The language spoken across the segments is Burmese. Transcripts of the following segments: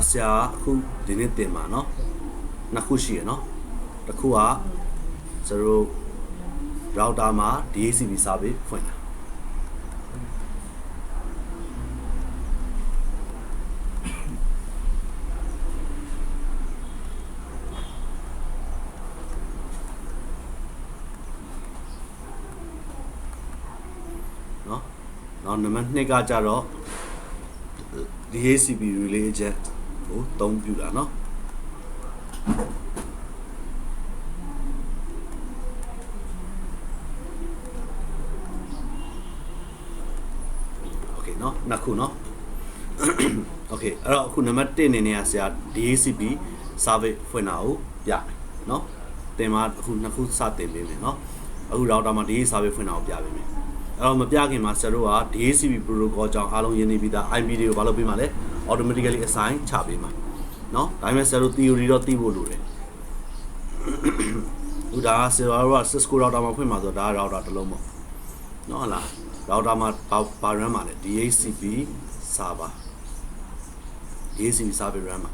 ဆရာအခုဒီနေ့တင်ပါเนาะနှစ်ခုရှိရเนาะတစ်ခုကကျွန်တော် router မှာ DHCP service ဖွင့်တာเนาะနောက်နံပါတ်2ကကြတော့ DHCP relay agent ကိုသုံးပြတာเนาะနှစ်ခုเนาะ Okay အဲ့တော့အခုနံပါတ်1အနေနဲ့ဆရာ DHCP service ဖွင့်တာကိုပြမယ်เนาะတင်မှာအခုနှစ်ခုစတင်ပေးမယ်เนาะအခု router မှာ DHCP service ဖွင့်တာကိုပြပေးမယ်အဲ့တော့မပြခင်မှာဆရာတို့က DHCP protocol ကြောင့်အားလုံးရင်းနေပြီးသား IP တွေကိုဘာလုပ်ပေးမှာလဲ automatically assign ချပေးမှာเนาะဒါပေမဲ့ဆရာတို့ theory တော့သိဖို့လိုတယ်ဥဒါဆရာတို့က Cisco router မှာဖွင့်မှာဆိုတော့ဒါ router တစ်လုံးပေါ့เนาะဟလားrouter မှာဘာ run မှာလဲ DHCP server DHCP server run မှာ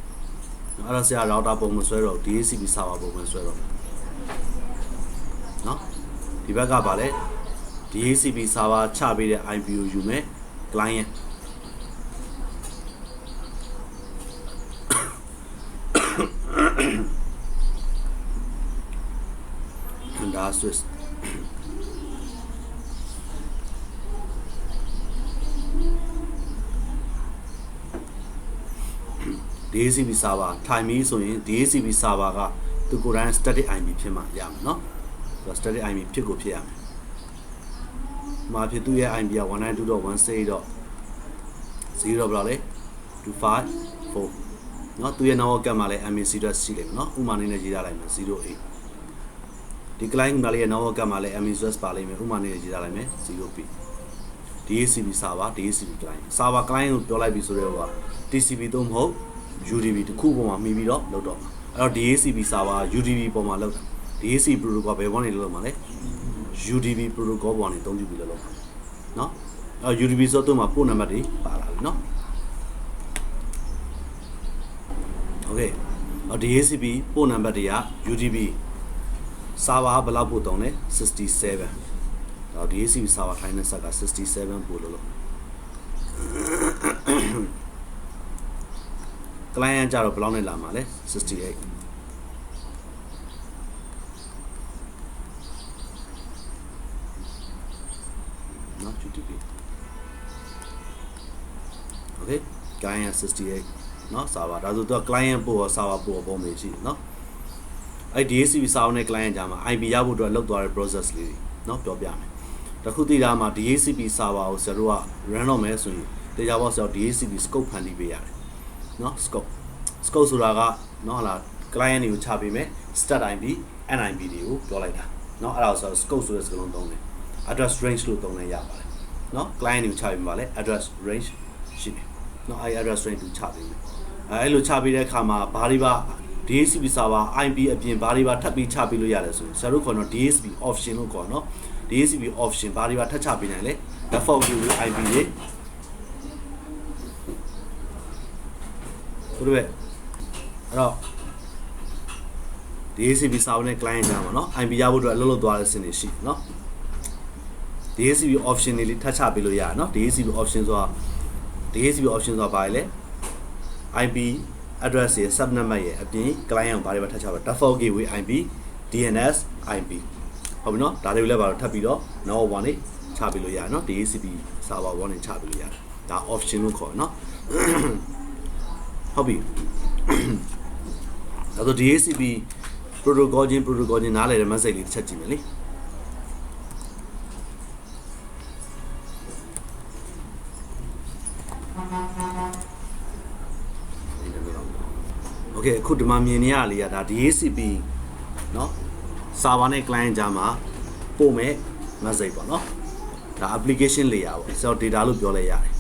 အဲ့တော့ဆရာ router ပုံမဆွဲတော့ DHCP server ပုံမဆွဲတော့เนาะဒီဘက်ကပါလဲ DHCP server ချပေးတဲ့ IP ကိုယူမယ် client ဒါ Swiss DHCP server ထိုင်ပြီးဆိုရင် DHCP server ကသူကိုယ်တိုင် static IP ဖြစ်မှရမယ်เนาะဆိုတော့ static IP ဖြစ်ကိုဖြစ်ရမယ်မှာဖြစ်သူရဲ့ IP က 192.168.0 ဘယ်လောက်လဲ 254เนาะသူရဲ့ network ကမှာလဲ MAC တော့ရှိတယ်เนาะဥမာနေနဲ့ရေးထားလိုက်မယ်08ဒီ client ကလေးရဲ့ network ကမှာလဲ MAC ပါလိမ့်မယ်ဥမာနေနဲ့ရေးထားလိုက်မယ် 0p DHCP server DHCP client server client ကိုပြောလိုက်ပြီဆိုတော့က TCP တော့မဟုတ် UDP တခုပေါ်မှာမှီပြီးတော့လောက်တော့မှာအဲ့တော့ DHCP server UDP ပေါ်မှာလောက်တာ DHCP protocol ဘယ်ပေါ်နေလောက်မှာလဲ UDP protocol ပေါ်နေအသုံးပြုပြီးလောက်မှာเนาะအဲ့ UDP ဆိုတော့သူ့မှာ port number တွေပါလာပြီเนาะ Okay အဲ့ DHCP port number တွေက UDP server ဘယ်လောက်ပို့တုံးလဲ67တော့ DHCP server ထိုင်းတဲ့ဆက်က67ပို့လို့ client ကြတော့ဘယ်လောက်နဲ့လာမှာလဲ68เนาะ UDP Okay client 68เนาะ server ဒါဆိုတော့ client ပို့ရော server ပို့ရောပုံမေးရှိเนาะအဲ့ DHCP server နဲ့ client ကြားမှာ IP ရဖို့အတွက်လောက်သွားတဲ့ process လေးတွေเนาะပြောပြမယ်တခုသိတာမှာ DHCP server ကိုဆရာတို့က run လုပ်မယ်ဆိုရင်တရားပေါ်ဆရာ DHCP scope ဖန်တီးပေးရတယ်เนาะ scope ဆိုတာကเนาะဟလာ client တွေကိုချပေးမယ် start IP NIP တွေကိုပြောလိုက်တာเนาะအဲ့ဒါဆို scope ဆိုတဲ့စကားလုံးသုံးတယ် address range လို့သုံးလဲရပါတယ်เนาะ client တွေကိုချပေးပါလေ address range ရှိတယ်เนาะအဲ့ address range ကိုချပေးမယ်အဲ့လိုချပေးတဲ့အခါမှာဘာတွေပါ DHCP server IP အပြင်ဘာတွေပါထပ်ပြီးချပေးလို့ရတယ်ဆိုရင်ဆရာတို့ခေါ်တော့ DHCP option လို့ခေါ်เนาะ DHCP option ဘာတွေပါထပ်ချပေးနိုင်လဲ default gateway IP တွေတို့ပဲအဲ့တော့ DHCP server နဲ့ client ကြားမှာเนาะ IP ရဖို့အတွက်အလုပ်လုပ်သွားတဲ့စနစ်ရှိเนาะ DHCP option တွေလေးထပ်ချပေးလို့ရတယ်เนาะ DHCP option ဆိုတာဘာလဲ IP address ရဲ့ sub number ရဲ့အပြင် client ကိုဘာတွေပါထပ်ချပါ default gateway IP DNS IP ဟုတ်ပြီเนาะဒါတွေကိုလည်းပါတော့ထပ်ပြီးတော့ network 1နဲ့ချပေးလို့ရတယ်เนาะ DHCP server 1နဲ့ချပေးလို့ရတယ်ဒါ option လို့ခေါ်เนาะဟုတ်ပြီအဲ့တော့ DHCP protocol ချင်းနားလည်တဲ့ message လေးတစ်ချက်ကြည့်မယ်လေOkay အခုဒီမှာမြင်နေရလေကဒါ DHCP เนาะ server နဲ့ client ကြားမှာပို့မဲ့ message ပေါ့เนาะဒါ application layer ပေါ့ဆိုတော့ data လို့ပြောလဲရတယ်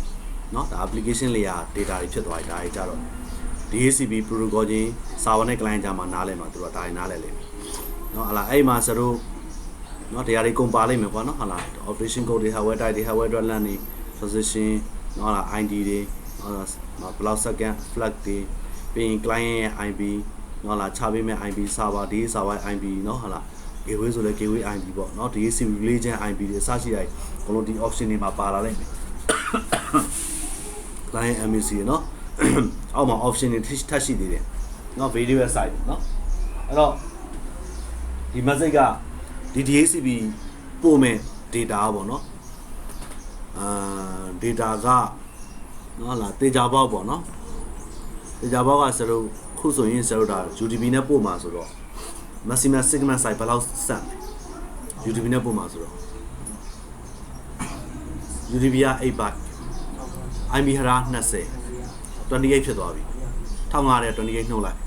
เนาะဒါ application layer data တွေဖြစ်သွားပြီဒါတွေကြတော့ DHCP protocol ချင်း server နဲ့ client ကြားမှာနားလဲမှာသူတို့ဒါတွေနားလဲလိမ့်မယ်เนาะဟလာအဲ့မှာစတို့เนาะတရားတွေကုန်ပါလိမ့်မယ်ကွာเนาะဟလာ operation code တွေ hardware type တွေ hardware အတွက် LAN တွေ position เนาะဟလာ ID တွေ block second flag တွေ ပြီးရင် client ရဲ့ IP เนาะလားချပေးမဲ့ IP server ဒီ server IP เนาะဟာလား gateway ဆိုလဲ gateway IP ပေါ့เนาะ DHCP relation IP တွေအစရှိတိုင်းဘလုံးဒီ option တွေမှာပါလာလိမ့်မယ် client MAC เนาะအောက်မှာ option တွေထပ်ရှိသေးတယ်เนาะ video site เนาะအဲ့တော့ဒီ message ကဒီ DHCP ပို့မဲ့ data ပေါ့เนาะdata ကเนาะလားတေချာပေါက်ပေါ့เนาะတေချာပေါက်ကဆရာတို့ခုဆိုရင်ဆရာတို့ဒါ UDP နဲ့ပို့မှာဆိုတော့ maximum segment size ဘယ်လောက်ဆက်လဲ UDP နဲ့ပို့မှာဆိုတော့ UDP က8 byte IP header 20 28ဖြစ်သွားပြီ1500နဲ့28နှုတ်လိုက်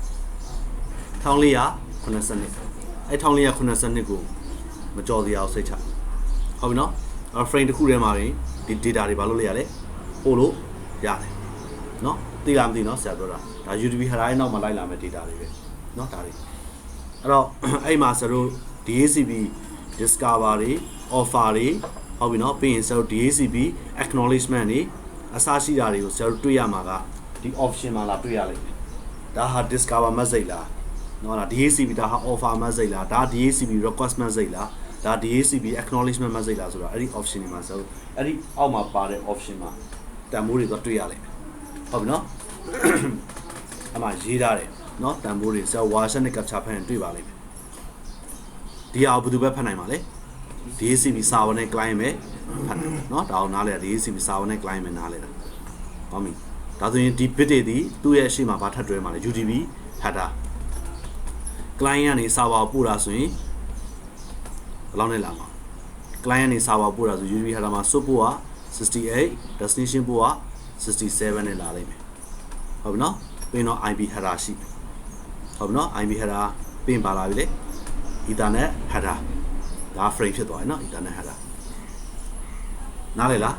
1480အဲ့1480ကိုမကြော်စရာအောင်စိတ်ချဟုတ်ပြီနော်အဲ့ frame တစ်ခုထဲမှာဒီ data တွေဘာလို့လဲရလဲပို့လို့ရတယ်နော်သိလားမသိနော်ဆရာပြောတာဒါ UDP header ရဲ့နောက်မှာလိုက်လာမဲ့ data တွေပဲနော်ဒါတွေအဲ့တော့အဲ့မှာဆရာတို့ DHCP discover တွေ offer တွေဟုတ်ပြီနော်ပြီးရင်ဆရာတို့ DHCP acknowledgement တွေအစရှိတာတွေကိုဆရာတို့တွေ့ရမှာကဒီ option မှာလာတွေ့ရလိမ့်မယ်ဒါဟာ discover message လားနော်ဒါ DHCP ဒါဟာ offer message လားဒါ DHCP request message လားဒါ DHCP acknowledgement message လားဆိုတော့အဲ့ဒီ option တွေမှာဆရာတို့အဲ့ဒီအောက်မှာပါတဲ့ option မှာတန်ဖိုးတွေတော့တွေ့ရလိမ့်မယ်ဟုတ်ပြီနော်အမှရေးထားတယ်နော်တန်ဖိုးတွေဆရာ warshat နဲ့ capture ဖတ်ရင်တွေ့ပါလိမ့်မယ်ဒီအောင်ဘယ်သူပဲဖတ်နိုင်ပါလဲ DHCP server နဲ့ client ပဲဖတ်နိုင်နော်ဒါအောင်နားလဲ DHCP server နဲ့ client ပဲနားလဲတာဟုတ်ပြီဒါဆိုရင်ဒီ bit တွေဒီသူ့ရဲ့အရှိမဘာထပ်တွဲမှာလဲ UDP header client ကနေ server ပို့တာဆိုရင်ဘယ်လောက်နဲ့လာမှာ client ကနေ server ပို့တာဆို UDP header မှာ source ပို့က68 destination ပို့က67နဲ့လာလိမ့်မယ်ဟုတ်ပြီနော်ပြီးတော့ IP header ရှိဟုတ်ပြီနော် IP header ပြင်ပါလာပြီလေ Ethernet header ဒါ frame ဖြစ်သွားပြီနော် Ethernet header နားလေလား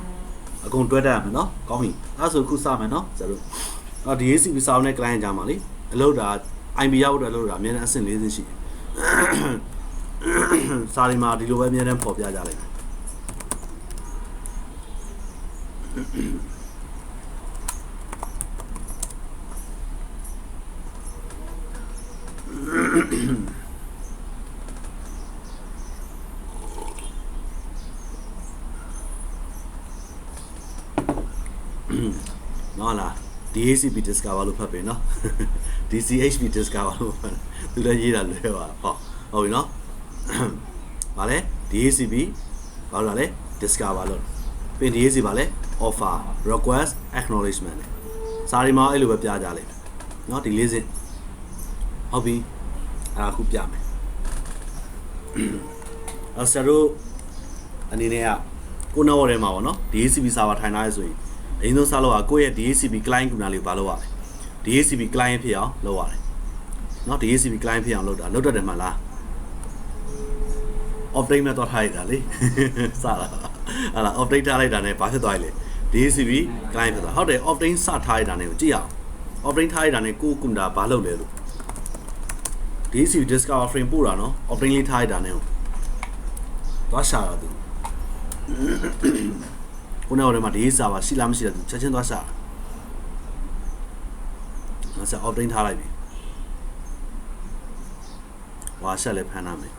အကုန်တွဲတတ်ရမယ်နော်ကောင်းပြီအဲ့ဆိုခုစမယ်နော်ကျတို့အော် DHCP server နဲ့ client ကြားမှာလေအလုပ်တာ IP ရောက်တော့အလုပ်တာအများနဲ့အဆင့်၄ဆင့်ရှိတယ်စာရီမှာဒီလိုပဲအများနဲ့ပေါ်ပြကြလိုက်နော်လား DHCP discover လို့ဖတ်ပြီနော် DCHP discover လို့ဖတ်သူလည်းရေးတာလွယ်ပါဟုတ်ပြီနော်ဗာလဲ DHCP ဘာလို့လဲ discover လို့ပြင် DHCP ဗာလဲ offer request acknowledgement စာရီမှာအဲ့လိုပဲပြကြလိမ့်မယ်နော်ဒီလေးစင်းဟုတ်ပြီအဲ့ဒါခုပြမယ်အဲ့ဆရာတို့အနေနဲ့ကကိုနောက်ရဲမှာပေါ့နော် DHCP server ထိုင်ထားရဆိုရင်အရင်ဆုံးစလို့ကကိုယ့်ရဲ့ DHCP client ကုနာလေးကိုဘာလုပ်ရလဲ DHCP client ဖြစ်အောင်လုပ်ရတယ်เนาะ DHCP client ဖြစ်အောင်လုပ်တာလုပ်တတ်တယ်မလား update မဲ့တော့ထားရတာလေစလာဟာလား update ထားလိုက်တာ ਨੇ ဘာဖြစ်သွားလဲ DHCP client ဖြစ်သွားဟုတ်တယ် update စထားရတာ ਨੇ ကိုကြည့်အောင် update ထားရတာ ਨੇ ကိုကွန်ပျူတာဘာလုပ်လဲလို့ DHCP discover frame ပို့တာเนาะ update လေးထားရတာ ਨੇ ကိုသွားရှာတာသူခုနကတည်းကဒီစာပါရှိလားမရှိလားသူချက်ချင်းသွားရှာငါစ update ထားလိုက်ပြီဝါဆက်လည်းဖမ်းရမယ်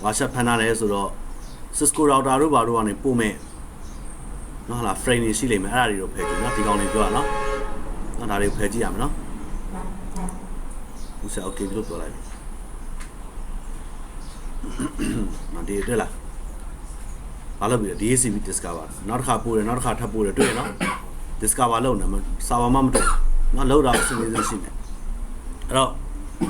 ဝါဆက်ဖမ်းရတယ်ဆိုတော့ Cisco router တို့ဘာတို့ကနေပို့မဲ့နော်ဟာလား frame တွေရှိလိမ့်မယ်အဲ့ဒါတွေတော့ဖယ်ကြည့်နော်ဒီကောင်လေးပြောတာနော်ဒါတွေဖယ်ကြည့်ရမယ်နော်ဦးဆက် okay လို့ပြောလိုက်ပြီမဒီတွေ့လားဘာလို့ပြီး DHCP discover နောက်တစ်ခါပို့တယ်နောက်တစ်ခါထပ်ပို့တယ်တွေ့ရနော် discover လုပ်နေမှာ server မှမတွေ့နော်လောက်တာအဆင်ပြေဆုံးရှိနေအဲ့တော့ဒီ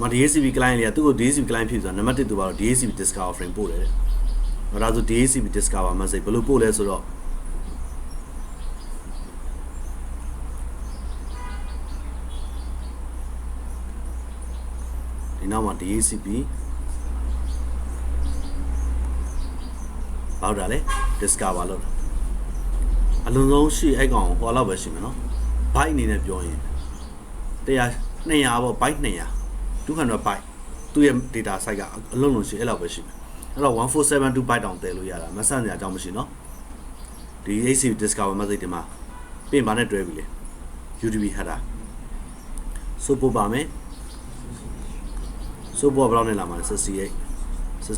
မှာ DHCP client လေးကသူ့ကို DHCP client ဖြစ်ဆိုတာနံပါတ်1သူကတော့ DHCP discover frame ပို့တယ်တဲ့ဒါဆို DHCP discover message ဘယ်လိုပို့လဲဆိုတော့ဒီနောက်မှာ DHCPဘာလို့လဲ discover လုပ်တာအလုံးစုံရှိအဲ့ကောင်ဟောလောက်ပဲရှိမယ်နော် byte အနေနဲ့ပြောရင်100 200ပေါ့ byte 200 byte သူ့ရဲ့ data site ကအလုံးလုံးရှိအဲ့လောက်ပဲရှိမယ်အဲ့တော့1472 byte တောင်တည်လို့ရတာမဆန့်စရာအကြောင်းမရှိနော် ဒီ HCP discover message ဒီမှာပြင်ပါနဲ့တွဲပြီလေ UDP header ဆိုပို့ပါမယ်ဆိုပို့ဘယ်လောက်နဲ့လာမှာလဲ68 67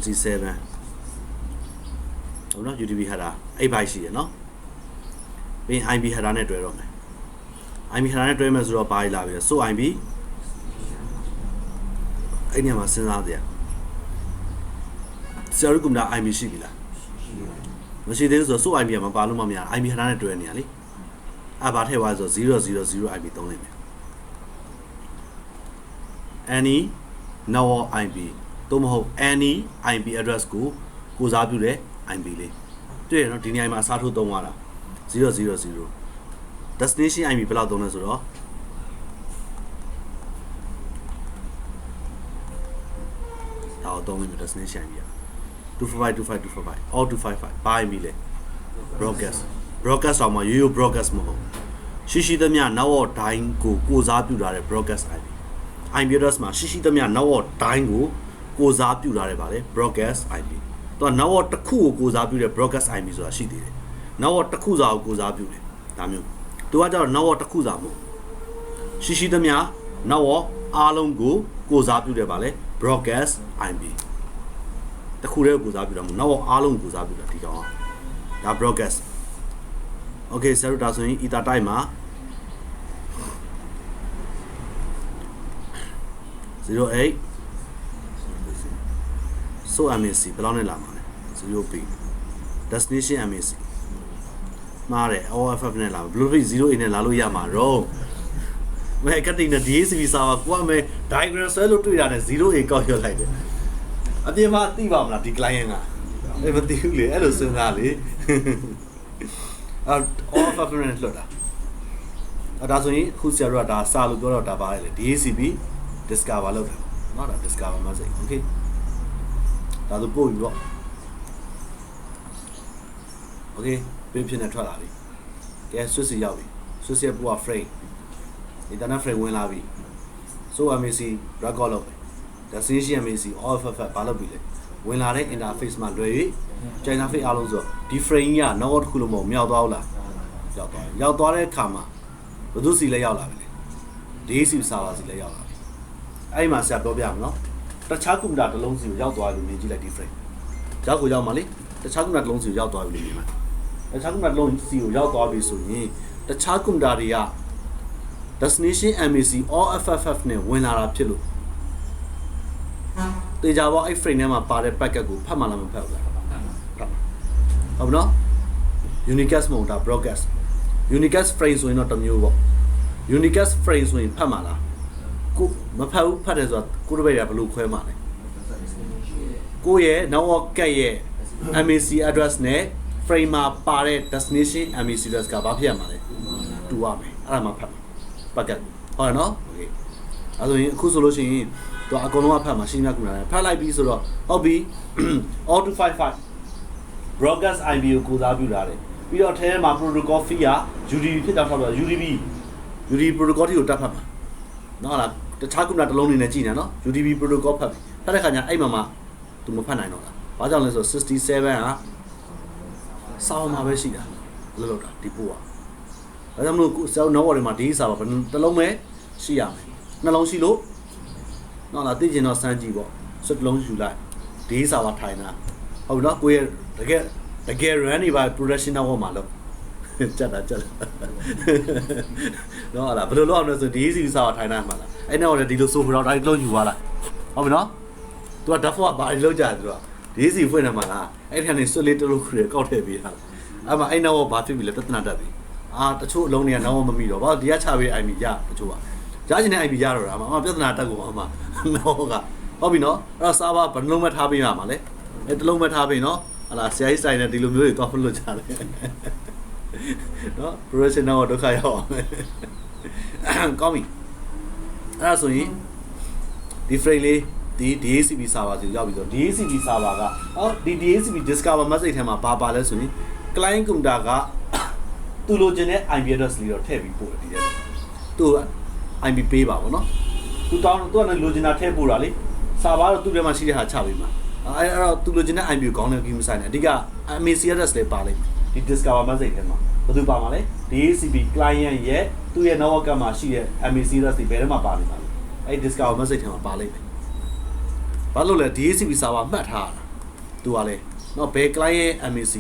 ဟုတ်နော် UDP header 8 byte ရှိရနော်ပြီး IB header နဲ့တွဲတော့မယ် IB header နဲ့တွဲမယ်ဆိုတော့ဘာကြီးလာပြီလဲဆို IB အဲ့ဒီမှာစဉ်းစားကြရဆရာတို့ကမှ IB ရှိပြီလားမရှိသေးဘူးဆိုတော့ဆို IB မှာပါလို့မမရ IB header နဲ့တွဲနေရလေအဲ့ဘာထည့်သွားဆို000 IB သုံးလိုက်မယ် any now IB သို့မဟုတ် any IP address ကိုစားပြုတဲ့ IP လေးတွေ့ရနော်ဒီနေရာမှာအစားထိုးသုံးရတာ000 destination IP ဘယ်လောက်သုံးလဲဆိုတော့ဒါတော့သုံးမယ် destination IP 255 all 255ဘာ IP လဲ broadcast တော့မှရိုးရိုး broadcast မဟုတ်ရှိသမျှနောက်တိုင်းကိုစားပြုထားတဲ့ broadcast IP IP address မှာရှိသမျှနောက်တိုင်းကိုစားပြုထားတယ်ဗါလေ broadcast IP သူကနောက်တစ်ခုကိုစားပြုတဲ့ broadcast IP ဆိုတာရှိသေးတယ်နောက်တစ်ခုစာကိုစားပြုတယ်ဒါမျိုးသူကကျတော့နောက်တစ်ခုစာမဟုတ်ရှိသမျှနောက်အားလုံးကိုစားပြုတယ်ဗါလေ broadcast IP တစ်ခုတည်းကိုစားပြုတာမဟုတ်နောက်အားလုံးကိုစားပြုတာဒီကောင်ကဒါ broadcast okay ဆရာတို့ဒါဆိုရင် ether type မှာ08 so MAC ဘယ်လောက်နဲ့လာမှာလဲ 0B destination MAC မှားတယ် OFF နဲ့လာဘယ်လိုဖြစ် 0A နဲ့လာလို့ရမှာတော့မဲကတိနဲ့ DHCP server ကိုကမဲ diagram ဆွဲလို့တွေ့တာနဲ့ 0A ကောက်ရလိုက်တယ်အပြင်မှာသိပါမလားဒီ client ကမသိဘူးလေအဲ့လိုစဉ်းစားလေOFF နဲ့လွတ်တာဒါဆိုရင်ခုဆရာတို့ကဒါစာလို့ပြောတော့ဒါပါတယ်လေ DHCP discover လုပ်တယ်เนาะဒါ discover message okay ဒါဆိုပို့ပြီးတော့ okay ပြင်ဖြစ်နေထွက်လာပြီကဲ switch ရောက်ပြီ switch ရဲ့ပို့က frame internet frame ဝင်လာပြီ so MAC record လုပ်တယ် destination MAC OFF ဘာလုပ်ပြီလဲဝင်လာတဲ့ interface မှာလွယ်၍ interface အားလုံးဆိုဒီ frame ကနောက်တစ်ခုလုံးမဟုတ်မြောက်သွားဘူးလားရောက်သွားတဲ့အခါမှာဘယ်သူစီလဲရောက်လာပြီလဲ DHCP server စီလဲရောက်လာအဲ့မှာဆရာပြောပြမှာနော်တခြားကွန်ပျူတာတစ်လုံးစီကိုရောက်သွားလို့မြင်ကြည့်လိုက်ဒီ frame ရောက်ကိုရောက်မှာလေတခြားကွန်ပျူတာတစ်လုံးစီကိုရောက်သွားပြီလို့မြင်မှာတခြားကွန်ပျူတာတစ်လုံးစီကိုရောက်သွားပြီဆိုရင်တခြားကွန်ပျူတာတွေက destination MAC or FFF နဲ့ဝင်လာတာဖြစ်လို့တေချာပေါ့အဲ့ frame ထဲမှာပါတဲ့ packet ကိုဖတ်မှလားမဖတ်ဘူးလားဟုတ်နော် unicast မဟုတ်တာ broadcast unicast frame ဆိုရင်တော့တစ်မျိုးပေါ့ unicast frame ဆိုရင်ဖတ်မှလားကိုမဖတ်ဘူးဖတ်တယ်ဆိုတာကိုတပည့်ရဘယ်လိုခွဲမှာလဲကိုရဲ့နောက်ကက်ရဲ့ MAC address နဲ့ frame မှာပါတဲ့ destination MAC address ကဘာဖြစ်ရမှာလဲတူရမယ်အဲ့ဒါမှဖတ်မှာ packet ဟုတ်ရနော် okay အဲ့ဆိုရင်အခုဆိုလို့ရှိရင်သူအကုန်လုံးကဖတ်မှာရှင်းပြကူလာတယ်ဖတ်လိုက်ပြီဆိုတော့ဟုတ်ပြီ all 255 broadcast IP ကိုစားပြုလာတယ်ပြီးတော့ထဲမှာ protocol fee က UDP ဖြစ်တာထောက်တော့ UDP protocol ကိုတတ်ဖတ်မှာနော်လားတခြားကွန်ပျူတာတစ်လုံးနေနဲ့ကြည့်နေနော် UDP protocol ဖတ်တဲ့ခါကျအဲ့မှာသူမဖတ်နိုင်တော့တာဘာကြောင့်လဲဆို67ကစောင်းမှာပဲရှိတာလောက်တာဒီပို့อ่ะဒါကြောင့်မလို့စောင်းနောက်ဝါတွေမှာဒီစာပါတစ်လုံးပဲရှိရမယ်နှလုံးရှိလို့နော်လားသိကျင်တော့စမ်းကြည့်ပေါ့စွတ်တစ်လုံးယူလိုက်ဒီစာပါထိုင်တာဟုတ်ပြီနော်ကိုရဲ့တကယ် run နေပါ production နောက်မှာလို့ကြက်တာနော်လားဘယ်လိုလုပ်အောင်လဲဆိုဒီ HCP စာပါထိုင်တာမှာလားအဲ့နောက်လည်းဒီလို software တော့တိုင်းလုံးယူသွားလိုက်ဟုတ်ပြီနော်သူက default ဘာလို့ကြာသူကဒီ HCP ဖွင့်နေမှာလားအဲ့ထန်နေစွတ်လေးတလို့ခရကောက်ထည့်ပေးတာအဲ့မှာအဲ့နောက်ဘာဖြစ်ပြီလဲပြဿနာတက်ပြီတချို့အလုံးတွေကနောက်မမိတော့ဘာဒီကချပေး IP ရတချို့ကရချင်တဲ့ IP ရတော့တာမှာပြဿနာတက်ကုန်မှာနောက်ကဟုတ်ပြီနော်အဲ့တော့ server ဘယ်နှလုံးမထားပေးရမှာလဲအဲ့တစ်လုံးမထားပေးနော်ဟလာဆရာကြီးဆိုင်နဲ့ဒီလိုမျိုးတွေတော့မလွတ်ကြတယ်နော် professional ဒုက္ခရောက်အောင်ကောင်းပြီအဲ့ဒါဆိုရင်ဒီ frame လေးဒီ DHCP server စီရောက်ပြီဆိုတော့ DHCP server ကဒီ DHCP discover message ထဲမှာပါလဲဆိုရင် client computer ကသူလိုချင်တဲ့ IP address လေးတော့ထည့်ပြီးပို့တယ်ဒီထဲသူ IP ပေးပါဗောနော်သူတောင်းသူကလည်းလိုချင်တာထည့်ပို့တာလေ server တော့သူ့ထဲမှာရှိတဲ့ဟာချပေးမှာအဲ့တော့သူလိုချင်တဲ့ IP ကိုကောင်းတဲ့ key မဆိုင်နဲ့အဓိက MAC address လေးပါလိမ့်မယ် ဒီ discover message ထဲမှာဘယ်သူပါမှာလဲ DHCP client ရဲ့သူ့ရဲ့ network မှာရှိတဲ့ MAC address တွေဘယ်ထဲမှာပါနေပါလဲအဲ့ discover message ထဲမှာပါလိမ့်မယ်ဘာလို့လဲ DHCP server မှတ်ထားတာသူကလဲနော်ဘယ် client MAC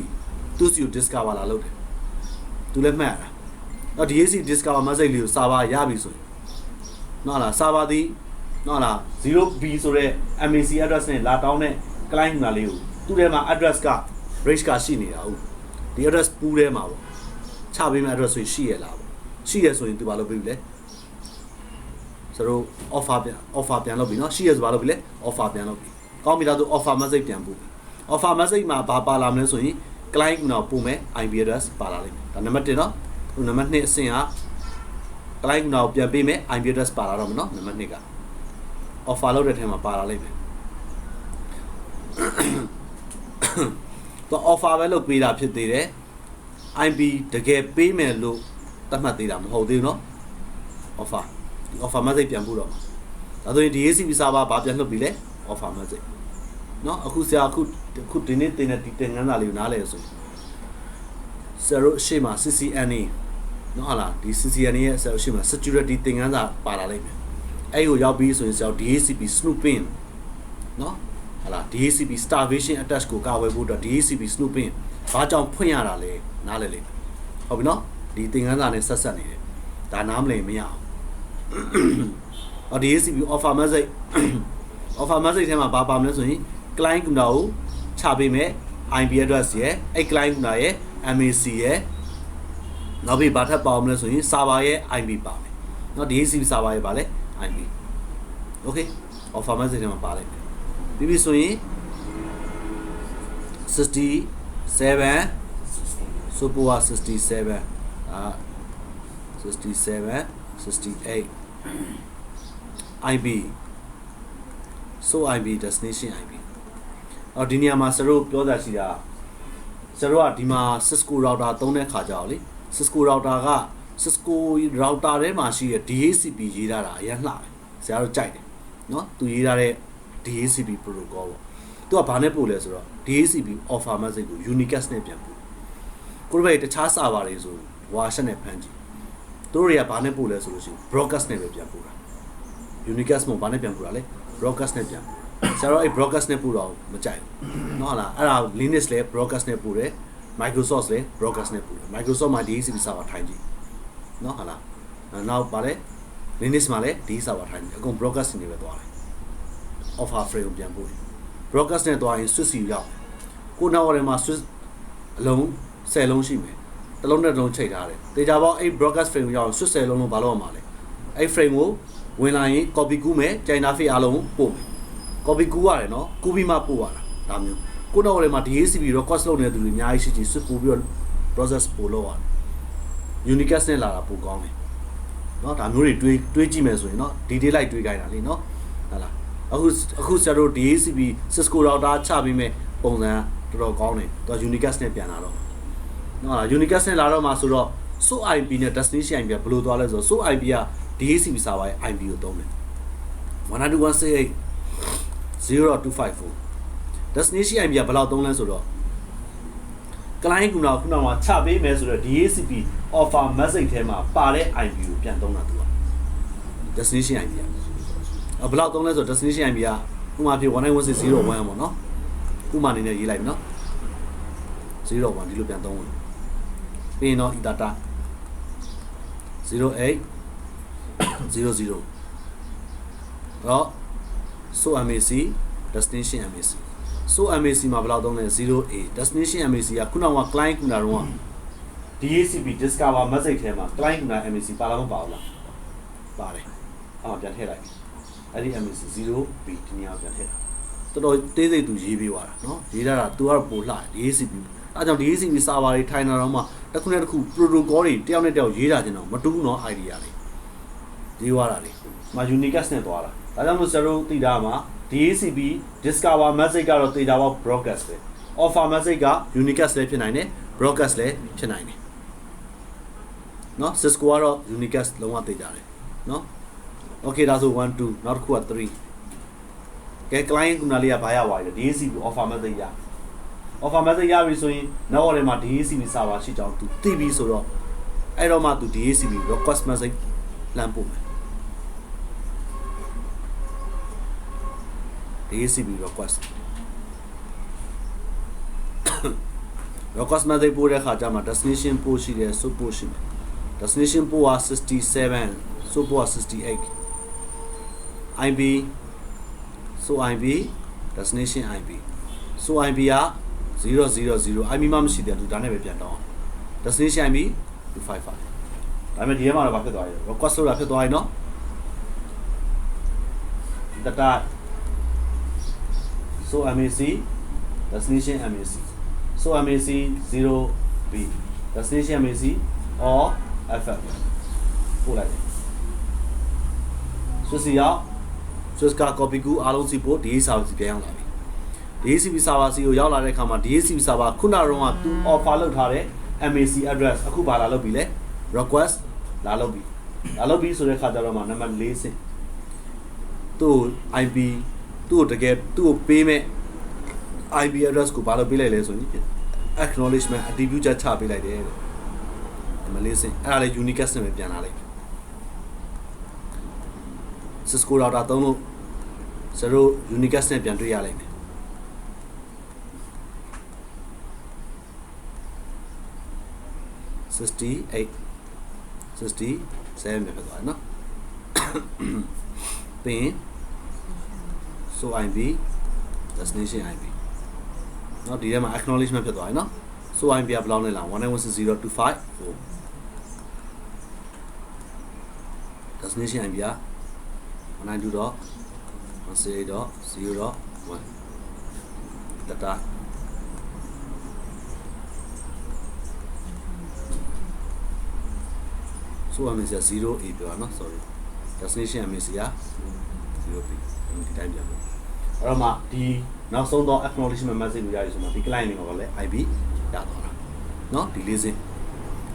သူ့စီကို discover လာလုပ်တယ်သူလည်းမှတ်တာနော် DHCP discover message လေးကို server ရပြီဆိုရင်နော်လား server ဒီနော်လား 0B ဆိုတဲ့ MAC address နဲ့လာတောင်းတဲ့ client ကလေးကိုသူ့ထဲမှာ address က range ကရှိနေတာဟုတ်ဒီ address pool ထဲမှာပေါ့ချပေးမယ့် address တွေရှိရလားပေါ့ရှိရဆိုရင်သူဘာလုပ်ပြီးလဲဆိုတော့ offer ပြန်လုပ်ပြီနော်ရှိရဆိုဘာလုပ်ပြီလဲ offer ပြန်လုပ်ပြီကောင်းပြီလားသူ offer message ပြန်ပို့ပြီ offer message မှာဘာပါလာမလဲဆိုရင် client ကပို့မယ် IP address ပါလာလိမ့်မယ်ဒါနံပါတ်1နော်သူနံပါတ်2အဆင့်က client ကပြန်ပေးမယ် IP address ပါလာတော့မယ်နော်နံပါတ်2က offer လုပ်တဲ့ထဲမှာပါလာလိမ့်မယ်သူ offer ပဲလုပ်ပေးတာဖြစ်သေးတယ် IP တကယ်ပေးမယ်လို့သတ်မှတ်သေးတာမဟုတ်သေးဘူးเนาะ offer message ပြန်ပို့တော့မှာဒါဆိုရင် DHCP server ဘာပြန်လွှတ်ပြီလဲ offer message เนาะအခုဆရာအခုဒီနေ့တင်တဲ့ဒီသင်ခန်းစာလေးကိုနားလည်ဆိုရင်ဆရာတို့ရှေ့မှာ CCNA เนาะဟာလားဒီ CCNA ရဲ့ဆရာတို့ရှေ့မှာ security သင်ခန်းစာပါလာလိမ့်မယ်အဲ့ကိုရောက်ပြီးဆိုရင်ဆရာတို့ DHCP snooping เนาะဟာလား DHCP starvation attack ကိုကာဝယ်ဖို့အတွက် DHCP snooping ဘာကြောင့်ဖွင့်ရတာလဲနားလည်လိမ့်မယ်ဟုတ်ပြီเนาะဒီသင်ခန်းစာနဲ့ဆက်ဆက်နေတယ်ဒါနားမလည်မရအောင်DHCP offer message offer message ထဲမှာဘာပါမလဲဆိုရင် client ကကိုချပေးမယ် IP address ရဲ့အဲ့ client ကရဲ့ MAC ရဲ့နောက်ပြီးဘာထပ်ပါအောင်မလဲဆိုရင် server ရဲ့ IP ပါမယ်เนาะ DHCP server ရဲ့ပါလဲ IP okay offer message ထဲမှာပါလိုက်ပြီးပြီဆိုရင်67 Super 67 68 IP so IP destination IP အော်ဒီနေရာမှာစရုပ်ပြောတာရှိတာစရုပ်ကဒီမှာ Cisco router သုံးတဲ့ခါကြောက်လေ Cisco router က Cisco router ထဲမှာရှိတဲ့ DHCP ရေးထားတာအရင်လှတယ်ဆရာတို့ကြိုက်တယ်เนาะသူရေးထားတဲ့ DHCP protocol ပေါ့သူကဘာနဲ့ပို့လဲဆိုတော့ DHCP offer message ကို unicast နဲ့ပြန်ပို့ကိုယ်ပဲတခြား server တွေဆိုဝါရှက်နဲ့ဖမ်းကြည့်တို့တွေကဘာနဲ့ပို့လဲဆိုလို့ရှိရင် broadcast နဲ့ပဲပြန်ပို့တာ unicast မို့ဘာနဲ့ပြန်ပို့တာလဲ broadcast နဲ့ပြန်ဆရာတို့အဲ့ broadcast နဲ့ပို့တော့မကြိုက်ဘူးเนาะဟာလားအဲ့ဒါ Linux လဲ broadcast နဲ့ပို့တယ် Microsoft လဲ broadcast နဲ့ပို့တယ် Microsoft မှာ DHCP server ထိုင်ကြည့်เนาะဟာလားနောက်ပါလဲ Linux မှာလဲ DHCP server ထိုင်ကြည့်အကုန် broadcast နေပဲသွားတယ် offer frame ကိုပြန်ပို့တယ် broadcast နဲ့သွားရင် switch စီရောက်ကိုနောက်ဝရမှာ switch အလုံး10လုံးရှိမယ်တစ်လုံးနဲ့တစ်လုံးချိန်ထားတယ်တေချာပေါင်းအဲ့ broadcast frame ကိုရောက် switch 10လုံးလုံးဘာလို့ရမှာလဲအဲ့ frame ကိုဝင်လာရင် copy ကူးမယ် China fee အားလုံးပို့မယ် copy ကူးရတယ်နော်ကူးပြီးမှပို့ရတာဒါမျိုးကိုနောက်ဝရမှာ DHCP request လုပ်နေတဲ့သူတွေအများကြီးရှိချင် switch ပို့ပြီးတော့ process ပို့လို့ရတယ် unicast နဲ့လာတာပိုကောင်းတယ်နော်ဒါမျိုးတွေတွေးကြည့်မယ်ဆိုရင်နော် detail လိုက်တွေးခိုင်းတာလေနော်ဟုတ်လားအခုဆရာတို့ DHCP Cisco router ချပြီးမဲ့ပုံစံတော်တော်ကောင်းတယ်သူက unicast နဲ့ပြန်လာတော့နော် unicast နဲ့လာတော့မှဆိုတော့ so IP နဲ့ destination IP ကဘယ်လိုသွားလဲဆိုတော့ so IP က DHCP server ရဲ့ IP ကိုသုံးတယ် 192.168.0.254 destination IP ကဘယ်လောက်သုံးလဲဆိုတော့ client ကခုနကချပေးမယ်ဆိုတော့ DHCP offer message ထဲမှာပါတဲ့ IP ကိုပြန်သုံးတာသူက destination IP ကဘယ်လောက်သုံးလဲဆိုတော့ destination IP ကဥပမာဖြစ် 191.6.0.1 ပေါ့နော်ဥပမာအနေနဲ့ရေးလိုက်ပြီနော်0.1ဒီလိုပြန်သုံးဝင်ပြီးရင်တော့ data 0800တော့ so MAC destination MAC so MAC မှာဘယ်လောက်သုံးလဲ 0A destination MAC ကခုနက client ကတော့ DHCP discover message ထဲမှာ client က MAC ပါလားမပါဘူးလားပါတယ်ပြန်ထည့်လိုက်အဲ့ဒီ MAC 0B ဒီနေရာပြန်ထည့်တာတော်တော်တေးစိတ်သူရေးပေးသွားတာเนาะရေးထားတာ तू ကတော့ပို့လှ DHCP အဲကြောင့် DHCP server တွေထိုင်တာတော့မှတစ်ခုနဲ့တစ်ခု protocol တွေတယောက်နဲ့တယောက်ရေးတာကျင်တော့မတူးเนาะ idea တွေရေးသွားတာလေမှာ unicast နဲ့သွားတာဒါကြောင့်မို့ဆရာတို့သိတာမှာ DHCP discover message ကတော့သိတာပေါ့ broadcast ပဲ offer message က unicast လည်းဖြစ်နိုင်တယ် broadcast လည်းဖြစ်နိုင်တယ်เนาะ Cisco ကတော့ unicast လုံးဝသိကြတယ်เนาะ okay ဒါဆို1 2နောက်တစ်ခုက3ကဲ client ကလေးကဘာရသွားလဲ DHCP offer message ရ offer method ရပြီဆိုရင် network ထဲမှာ DHCP server ရှိကြောင်းသူသိပြီဆိုတော့အဲ့တော့မှသူ DHCP request message လှမ်းပို့မယ် DHCP request request message ပို့တဲ့အခါကျမှ destination port ရှိတယ် source port ရှိမယ် destination port က67 source port က68 IP so IP destination IP so IP က000 IP မှမရှိတယ်သူဒါနဲ့ပဲပြန်တောင်း destination IP 255ဒါပေမဲ့ဒီထဲမှာတော့ဘာဖြစ်သွားလဲ request ဆိုတာဖြစ်သွားပြီเนาะတတ so MAC destination MAC so MAC 0B destination MAC or FF ပို့လိုက်တယ် Swiss ရောက် Swiss က copy ကူအားလုံးစီပို့ DHCP server ပြန်ရောက်လာပြီ DHCP server စီကိုရောက်လာတဲ့အခါမှာ DHCP server ခုနကတော့သူ offer လုပ်ထားတဲ့ MAC address အခုဘာလာလုပ်ပြီလဲ request လာလုပ်ပြီဆိုတဲ့အခါကျတော့မှနံပါတ်4ဆင့်သူ့ IP သူ့တကယ်သူ့ကိုပေးမဲ့ IP address ကိုဘာလို့ပေးလိုက်လဲဆိုရင် acknowledgement အတည်ပြုချက်ချပေးလိုက်တယ်တဲ့မလေးစင်အဲ့ဒါလေ unicast နဲ့ပြန်လာလိုက် Cisco router သုံးလို့ဇရို unicast နဲ့ပြန်တွေ့ရလိမ့်မယ်68 67ပဲဖြစ်သွားတယ်နော်ပြီးရင် so IP destination IP နော်ဒီထဲမှာ acknowledgement ဖြစ်သွားတယ်နော် so IP ကဘယ်လောက်လဲလား 1916025 destination IP က 192.168.0.1 data so MAC 0A ပြောတာနော် sorry destination MAC က 0B ဒီတိုင်းပြန်လို့အဲ့တော့မှဒီနောက်ဆုံးတော့ acknowledgement message ကိုရပြီဆိုမှဒီ client တွေမှာလည်း IP ရသွားတာเนาะဒီလေးစင်း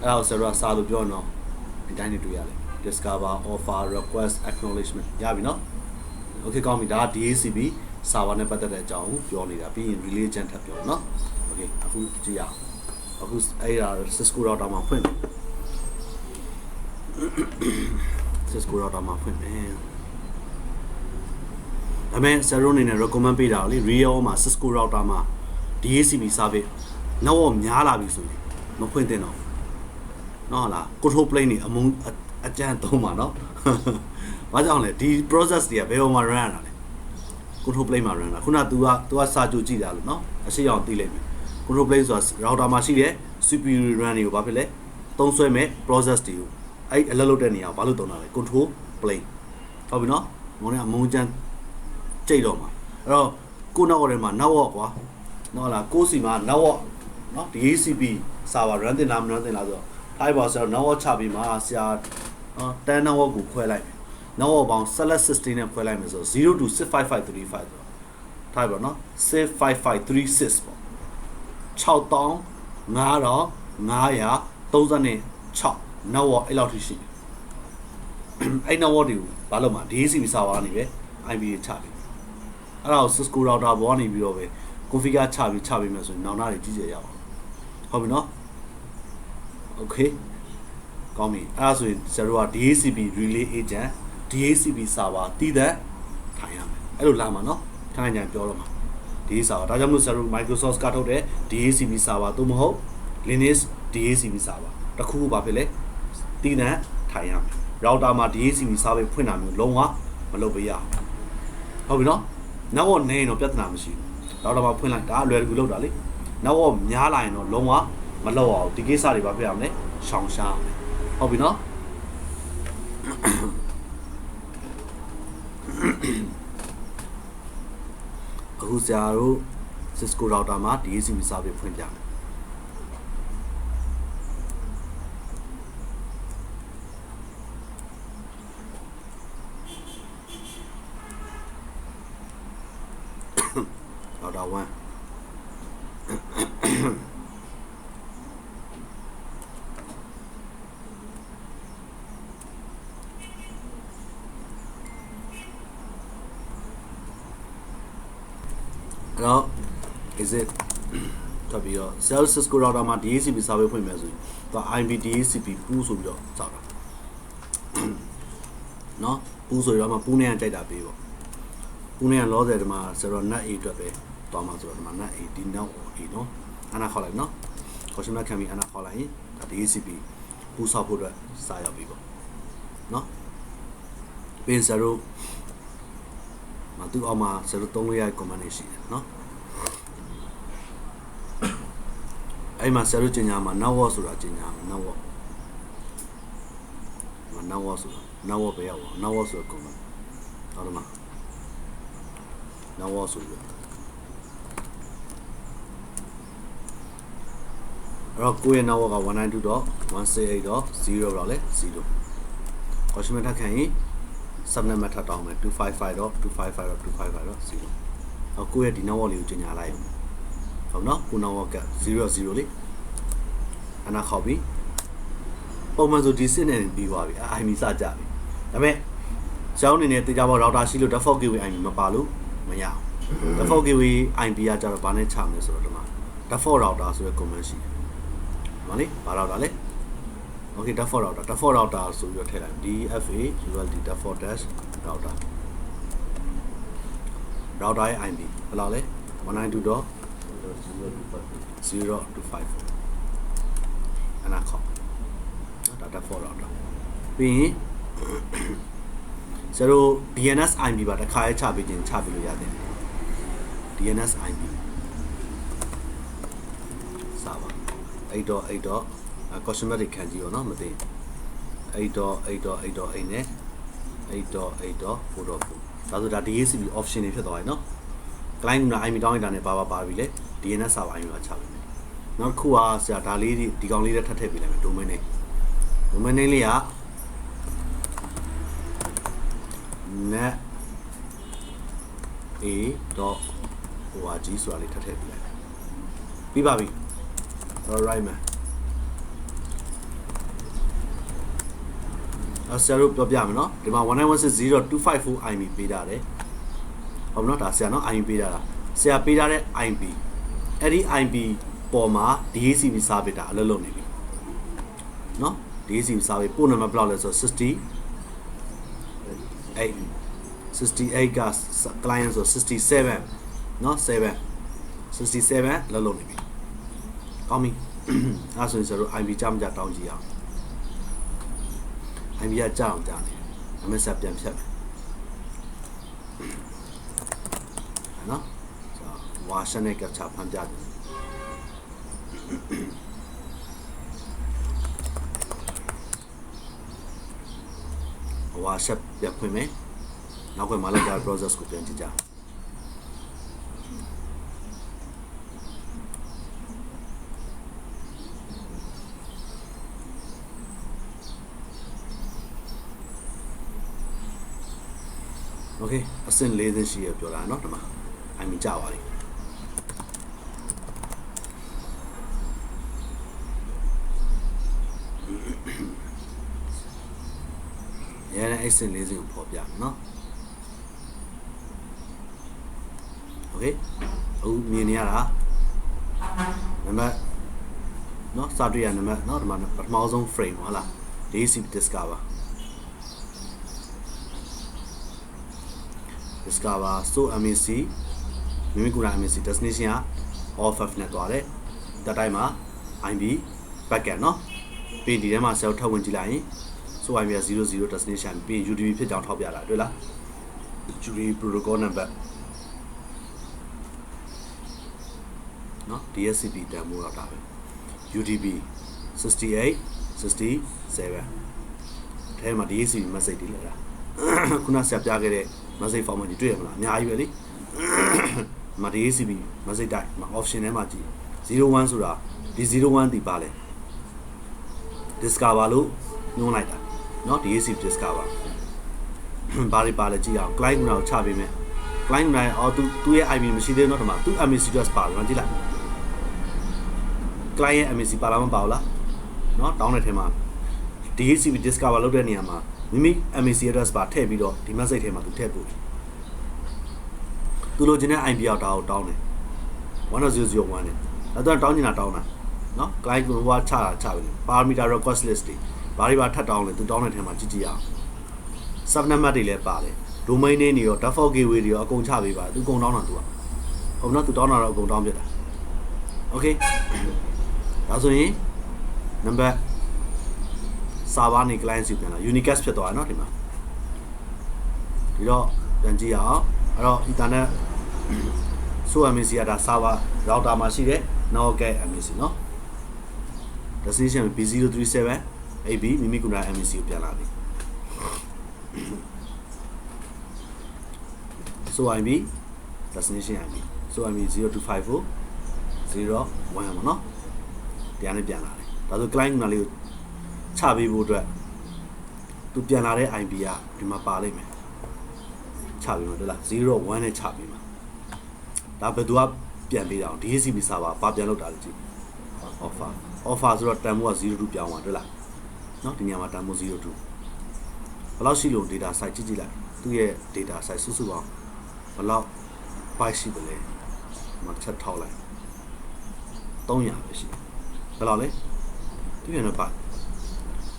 အဲ့ဒါကို server စာလို့ပြောတော့ဒီတိုင်းနေတွေ့ရလိမ့် discover offer request acknowledgement ရပြီเนาะ okay ကောင်းပြီဒါက DHCP server နဲ့ပတ်သက်တဲ့အကြောင်းကိုပြောနေတာပြီးရင် relay agent ထပ်ပြောเนาะ okay အခုကြည့်ရအောင်အခုအဲ့ဒါ Cisco router မှာဖွင့်Cisco router မှာဖွင့်မယ်ဒါပေမဲ့ Zero အနေနဲ့ recommend ပေးတာလေ real မှာ Cisco router မှာ DHCP service နောက်များလာပြီဆိုရင်မဖွင့်သင့်တော့နော်ဟုတ်လား control plane နေအကြမ်းသုံးပါနော်ဘာကြောင့်လဲဒီ process တွေကဘယ်ပေါ်မှာ run ရတာလဲ control plane မှာ run တာခုန तू ကစာကြိုကြည့်တာလို့နော်အရှိအောင်သိလိုက်မယ် control plane ဆိုတာ router မှာရှိတဲ့ CPU run တွေကိုဘာဖြစ်လဲသုံးဆွဲမဲ့ process တွေကိုအဲ့အလုပ်လုပ်တဲ့နေရာကိုဘာလို့သုံးတာလဲ control plane ဟုတ်ပြီနော်မောင်ကမုံချမ်းကြိတ်တော့မှာအဲ့တော့ကိုနောက်ထဲမှာ network ကွာနော်လားကိုစီမှာ network နော် DHCP server run တင်လားမ run တင်လားဆိုတော့ fiber ဆိုတော့ network ချပြီးမှဆရာ10 network ကိုခွဲလိုက် network ပေါင်း select 16နဲ့ခွဲလိုက်မယ်ဆိုတော့0 to 65535ဆိုတော့ထားပါနော်65536ပေါ့65,536 network အဲ့လောက်ထိရှိတယ်အဲ့ network တွေကိုဘာလို့မှာ DHCP server ကနေပဲ IP ချပြီအဲ့ဒါကို Cisco router ဘောကနေပြီးတော့ပဲ configure ချပြီးမယ်ဆိုရင်နောင်နာတွေကြီးကြရအောင်ဟုတ်ပြီနော် okay ကောင်းပြီအဲ့ဒါဆိုရင်ဇရိုက DHCP relay agent DHCP server တည်တဲ့ထိုင်ရမယ်အဲ့လိုလာမှာနော်ထိုင်ကြပြောတော့မှာဒီserver ဒါကြောင့်မို့ဇရို Microsoft ကထုတ်တဲ့ DHCP server သို့မဟုတ် Linux DHCP server တခုခုပါဖြစ်လေတည်တဲ့ထိုင်ရမယ် router မှာ DHCP server ဖွင့်တာမျိုးလုံးဝမလုပ်ပေးရဟုတ်ပြီနော်နောက်တော့နေရင်တော့ပြဿနာမရှိဘူး router မှာဖွင့်လိုက်ဒါအလွယ်တကူလုပ်တာလေနောက်တော့များလာရင်တော့လုံးဝမလုပ်အောင်ဒီကိစ္စတွေဘာဖြစ်အောင်လဲရှောင်ရှားဟုတ်ပြီနော်အခုဆရာတို့ Cisco router မှာ DHCP server ဖွင့်ပြမယ်router 1အဲ့တော့ is it ထွက်ပြီးတော့ Cell Cisco router မှာ DHCP စာပေဖွင့်မယ်ဆိုရင်သူ IP DHCP ပူးဆိုပြီးတော့စောက်တာနော်ပူးဆိုရမှာပူးနေရကြိုက်တာပေးပေါ့ပူးနေရလောဆယ်ဒီမှာဆိုတော့ net A အတွက်ပဲသွားမှာဆိုတော့ဒီမှာ net A ဒီ net A နော်အနာခေါ်လိုက်နော်ခေါ်ရှင်မဲ့ခံပြီးအနာခေါ်လိုက်ရင်ဒါ DHCP ပူးဆောက်ဖို့အတွက်စာရောက်ပြီပေါ့နော်ပင်0မတူအောင်မှာ034ရ command နေရှိတယ်နော်အဲ့မှာ0ကျင်ညာမှာ network ဆိုတာကျင်ညာမှာ network မှာ network ဆိုတာ network ပဲရောက်ပါ network ဆိုတော့ command ဟုတ်တယ်မ network ဆိုပြီးအဲ့တော့ကိုယ့်ရဲ့ network က 192.168.0 တော့လေ0ခေါ်ရှင်မဲ့ထပ်ခံရင် subnet မှာထပ်တောင်းမယ် 255.255.255.0 အော်ကိုယ့်ရဲ့ဒီ network လေးကိုကျင်ညာလိုက်အောင်ဟုတ်နော်ကို network က00လေးအနာခေါ်ပြီးပုံမှန်ဆိုဒီစစ်နဲ့ပြီးသွားပြီ IP စကြပြီဒါပေမဲ့ကျောင်းအနေနဲ့တေချာပေါ် router ရှိလို့ default gateway IP မပါလို့မရအောင် default gateway IP ကကြတော့ဘာနဲ့ချမလဲဆိုတော့ဒီမှာ default router ဆိုတဲ့ command ရှိတယ်ဟုတ်ပါလေဘာ router လဲ okay default router ဆိုပြီးတော့ထည့်လိုက် DFA ULD default dash router ရဲ့ IP ဘယ်လောက်လဲ 192.0.0.254 အနာခေါ်နော်ဒါ default router ပြီးရင်0 DNS IP ပါတစ်ခါရေးချပေးခြင်းချပေးလို့ရတယ် DNS IP စာပါ8.8. customer တွေခံကြည့်ရောနော်မသိ 8.8.8.8 နဲ့ 8.8.4.4 ဒါဆိုဒါ DHCP option တွေဖြစ်သွားပြီနော် client က IP တောင်းလိုက်တာနဲ့ပါပြီလေ DNS server IP မှာချပေးမယ်နောက်တစ်ခုကဆရာဒါလေးဒီကောင်လေးနဲ့ထပ်ထည့်ပေးလိုက်မယ် domain name လေးက net a.org ဆိုတာလေးထပ်ထည့်ပေးလိုက်ပြီးပါပြီ alright man ဆရာတို့ပြောပြမယ်နော်ဒီမှာ 19160.254 IP ပေးထားတယ်ဟုတ်မနော်ဒါဆရာနော် IP ပေးထားတာဆရာပေးထားတဲ့ IP အဲ့ဒီ IP ပေါ်မှာ DHCP service တာအလုပ်လုပ်နေပြီနော် DHCP service ပို့နံပါတ်ဘယ်လောက်လဲဆိုတော့68က client ဆို67နော်7လုပ်လုပ်နေပြီကောင်းပြီအဲ့ဆိုရင်ဆရာတို့ IP ကြမကြတောင်းကြည့်အောင်IP ကကြောက်အောင်ကြားနေတယ်။အမေဆက်ပြန်ဖြတ်မယ်။နော်။ဆိုဝါရှနဲ့ကပ်ချဖန်ပြတယ်။ဝါရှပြန်ဖွင့်မယ်။နောက်ကမှလည်းကြာ process ကိုပြန်ကြည့်ကြ။ Okay အဆင့်၄ဆင့်ရှိရပြောတာเนาะဒီမှာ IP ကြပါလိမ့်ရဲနဲ့အဆင့်၄ဆင့်ကိုဖော်ပြမယ်เนาะ Okay အခုမြင်နေရတာနံပါတ်เนาะစတွေ့ရနံပါတ်เนาะဒီမှာပထမဆုံး frame ဟုတ်လား DHCP discover so MAC မိမိကိုယ်တိုင် MAC destination က off နဲ့တွားတယ်တက်တိုင်းမှာ IP packet เนาะပြီးဒီထဲမှာ cell ထုတ်ဝင်ကြည့်လိုက်ရင် so IP က00 destination ပြီး UDP ဖြစ်ကြောင်းထောက်ပြတာတွေ့လား UDP protocol number เนาะ DHCP တန်ဖိုးတော့ဒါပဲ UDP 6867ထဲမှာ DHCP message တွေလာတာခုနဆက်ပြခဲ့တဲ့ message format တွေတွေ့ရမလားအများကြီးပဲလေမ DHCP message type မှာ option ထဲမှာကြည့်01ဆိုတာဒီ01ဒီပါလဲ discover လို့ညွှန်းလိုက်တာเนาะ DHCP discover ဘာတွေပါလဲကြည့်အောင် client ကိုချပေးမယ် client နိုင်အော်သူရဲ့ IP မရှိသေးတော့ဒီမှာသူ MAC address ပါလို့ကြည့်လိုက် client ရဲ့ MAC ပါလားမပါဘူးလားเนาะတောင်းတဲ့ထဲမှာ DHCP discover လုပ်တဲ့နေရာမှာမိမိ MAC address ပါထည့်ပြီးတော့ဒီ message ထဲမှာသူထည့်ပို့သူလိုချင်တဲ့ IP ရောက်တာကိုတောင်းတယ် 1001နဲ့ တော့တောင်းနေတာတောင်းတာနော် client ကိုဟိုကချတာချပြီ parameter request list တွေဘာတွေပါထပ်တောင်းလဲသူတောင်းတဲ့ထဲမှာကြည့်ကြည့်အောင် subnet တွေလည်းပါတယ် domain name တွေရော default gateway တွေရောအကုန်ချပေးပါသူအကုန်တောင်းတာသူကဟုတ်နော်သူတောင်းတာတော့အကုန်တောင်းပြတာ okay ဒါဆိုရင် number server နေ client စီပြန်လာ unicast ဖြစ်သွားတယ်နော်ဒီမှာဒီတော့ပြန်ကြည့်အောင်အဲ့တော့ ethernet so MAC ကဒါ server router မှာရှိတဲ့ network MAC เนาะ destination B037 AB မိမိ computer MAC ကိုပြန်လာပြီ so IP destination IP so IP 0254 01မှာเนาะတရားနဲ့ပြန်လာတယ်ဒါဆို client ကလေးကိုချပေးဖို့အတွက်သူပြန်လာတဲ့ IP ကဒီမှာပါလိမ့်မယ်ချပေးမှာဟုတ်လား01နဲ့ချပေးမှာဒါဘယ်သူကပြန်ပေးတာအောင် DHCP server ဘာပြန်လုပ်တာလဲကြည့် offer ဆိုတော့တန်ဖိုးက02ပြောင်းသွားတွေ့လားเนาะဒီညမှာတန်ဖိုး02ဘယ်လောက်ရှိလို့ data size ကြည့်လိုက်သူ့ရဲ့ data size စုစုပေါင်းဘယ်လောက် byte ရှိတယ်လဲမချက်ထောက်လိုက်300ပဲရှိဘယ်လောက်လဲသူပြန်တော့ byte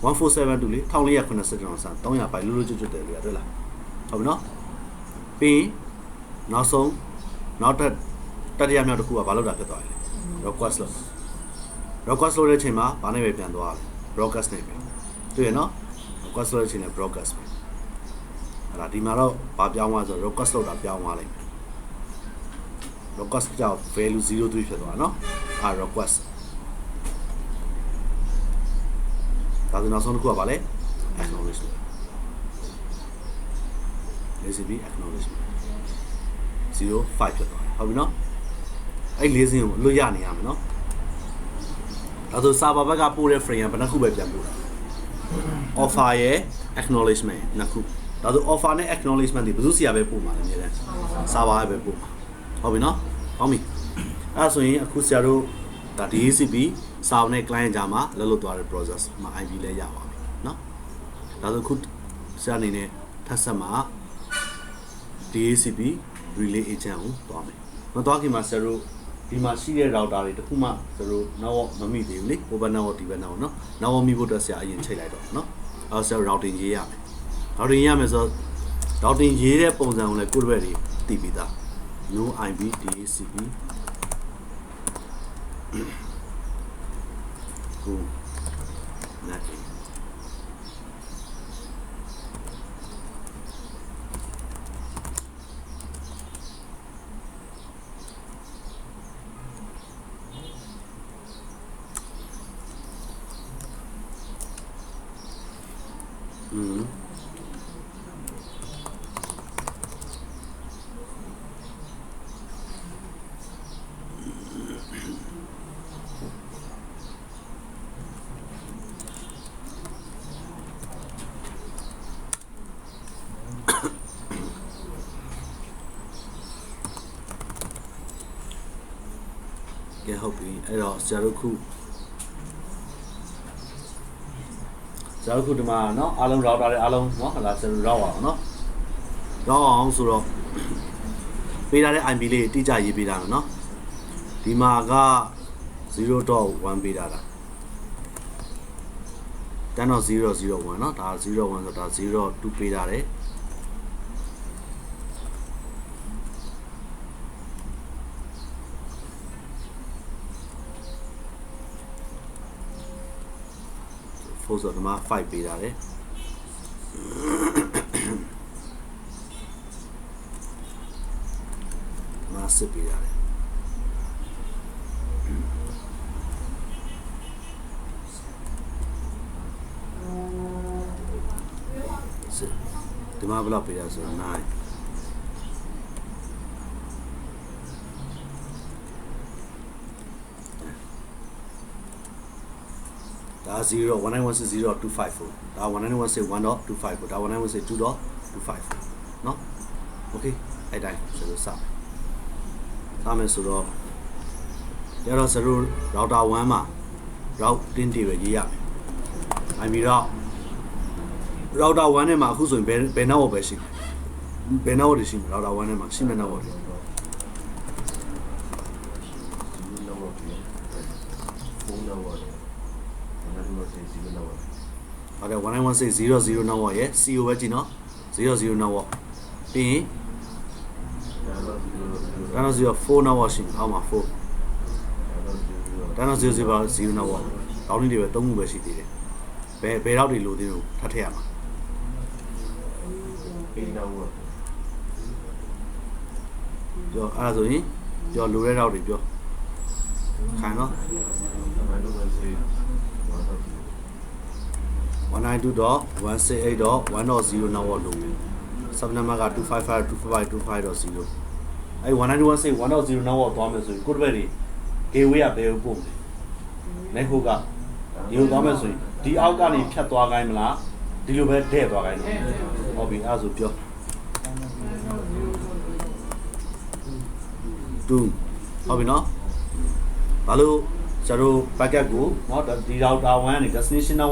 1472လေ1480ကျော်စံ300 byte လို့ကျွတ်တယ်လေတွေ့လားဟုတ်ပြီเนาะပြီးနောက်ဆုံးနောက်တတိယမြောက်တစ်ခုကဘာလုပ်တာဖြစ်သွားလဲ request လုပ်တဲ့အချိန်မှာဘာနဲ့ပဲပြန်သွားလဲ broadcast နဲ့ပဲတွေ့ရနော် request လုပ်တဲ့အချိန်နဲ့ broadcast ပဲအဲ့ဒါဒီမှာတော့ဘာပြောင်းသွားဆို request လုပ်တာပြောင်းသွားလိုက် request ကြောင့် value 03ဖြစ်သွားနော်အဲ့ request ဒါဆိုနောက်ဆုံးတစ်ခုကဘာလဲ acknowledgement ACP acknowledgement 05ဖြစ်သွားဟုတ်ပြီနော်အဲ့၄စင်းကိုလွတ်ရနေရမယ်နော်ဒါဆို server ဘက်ကပို့တဲ့ frame ကဘယ်နှခုပဲပြန်ပို့တာ offer ရဲ့ acknowledgement နှစ်ခုဒါဆို offer နဲ့ acknowledgement တွေဘယ်သူစီရပဲပို့မှာလဲအများနဲ့ server ပဲပို့မှာဟုတ်ပြီနော်ဟောပြီအဲ့ဒါဆိုရင်အခုဆရာတို့ဒါ DHCP server နဲ့ client ကြားမှာလှုပ်သွားတဲ့ process မှာ IP လည်းရပါပြီနော်ဒါဆိုအခုဆရာအနေနဲ့ထပ်ဆက်မှာ DHCP relay agent ကိုတွားမယ်မတွားခင်မှာဆရာတို့ဒီမှာရှိတဲ့ router တွေတခုမှဆရာတို့နောက်မမိသေးဘူးလေ over network ဒီဘက်နောက်နော်နောက်မိဖို့အတွက်ဆရာအရင်ချိန်လိုက်တော့နော်အဲ့ဆရာ routing ရေးရမယ် routing ရမယ်ဆိုတော့ routing ရေးတဲ့ပုံစံကိုလည်းကိုယ့်ဘက်တွေတည်ပြီးသား no IP DHCP ကို networkကဲဟုတ်ပြီအဲ့တော့ဆရာတို့ခုဒီမှာเนาะအားလုံး router တွေအားလုံးเนาะဟလာဆရာတို့ရောက်အောင်เนาะရောက်အောင်ဆိုတော့ပေးထားတဲ့ IP လေးတိကျရေးပေးတာเนาะဒီမှာက 0.1 ပေးထားတာ10.001เนาะဒါ01ဆိုတော့02ပေးထားတယ်ဖို့ဆိုတော့ဒီမှာ5ပေးထားတယ်မှာစစ်ပေးထားတယ်စစ်ဒီမှာဘယ်လောက်ပေးရဆိုတော့9ဒါ0 19160.254ဒါ19161.254ဒါ19162.254เนาะโอเคအဲ့တိုင်းဆိုတော့စမယ်ဆိုတော့ရတော့စရိုး router 1မှာ routing တွေပဲရေးရမယ် IP router 1နဲ့မှာအခုဆိုရင်ဘယ် network ပဲရှိဘယ် network တွေရှိမလဲ router 1နဲ့မှာရှိမဲ့ network တွေ ဟုတ်တယ်191600 နောက်ရဲ့ CO ပဲကြည့်နော်00နောက်ပေါ့ပြီးရင်Dano 04နောက်ရှိအောက်မှာ4 Dano 00ပါ0နောက်ပေါ့တောင်းလေးတွေပဲ3ခုပဲရှိသေးတယ်ဘယ်တော့တွေလိုသေးလို့ထပ်ထည့်ရမှာပြောအဲ့ဒါဆိုရင်ပြောလိုတဲ့တော့တွေပြောခိုင်းနော်192.168.1.0 နောက်ပေါ့လိုsub number က255.255.255.0အဲ့192.168.1.0 နောက်ပေါ့သွားမယ်ဆိုရင်ကိုယ့်ဘက်တွေ gateway ကဘယ်ကိုပို့မလဲလက်ခုကဒီလိုသွားမယ်ဆိုရင်ဒီအောက်ကနေဖြတ်သွားခိုင်းမလားဒီလိုပဲတဲ့သွားခိုင်းတယ်ဟုတ်ပြီအဲ့ဒါဆိုပြော2ဟုတ်ပြီနော်ဘာလို့ကျွန်တော် packet ကိုเนาะဒီ router 1နေ destination တော့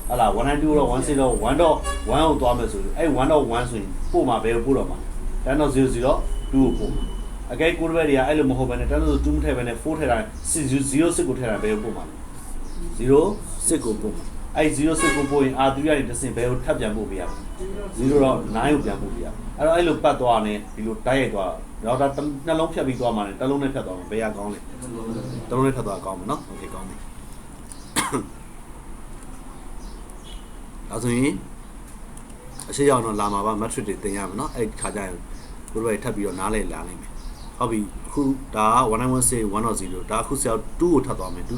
ဟာလား192တော့160တော့1.1ကိုသွားမယ်ဆိုရင်အဲ့1.1ဆိုရင်ပို့မှာဘယ်ကိုပို့တော့မှာ10.00တော့2ကိုပို့မှာအကဲကိုယ်ဘက်တွေကအဲ့လိုမဟုတ်ဘဲနဲ့10.2မထည့်ဘဲနဲ့4ထည့်တာ06ကိုထည့်တာဘယ်ကိုပို့မှာ06ကိုပို့မှာအဲ့06ကိုပို့ရင် R3 ကနေတစ်စင်ဘယ်ကိုထပ်ပြန်ပို့ပေးရမလဲ0တော့9ကိုပြန်ပို့ပေးရအဲ့တော့အဲ့လိုပတ်သွားတယ်ဒီလိုတိုက်ရိုက်သွားတော့ဒါနှလုံးဖြတ်ပြီးသွားမှာနဲ့တစ်လုံးနဲ့ဖြတ်သွားမှာဘယ်ရကောင်းလဲတစ်လုံးနဲ့ဖြတ်သွားကောင်းမှာနော်โอเคကောင်းပြီဒါဆိုရင်အရှိရောက်တော့လာမှာပါ matrix တွေတင်ရမယ်နော်အဲ့ခါကျရင်ကိုတို့ပဲထပ်ပြီးတော့နားလဲလာနိုင်မယ်ဟုတ်ပြီအခုဒါက1916 1.0ဒါအခုဆရာ2ကိုထပ်သွားမယ် 2.0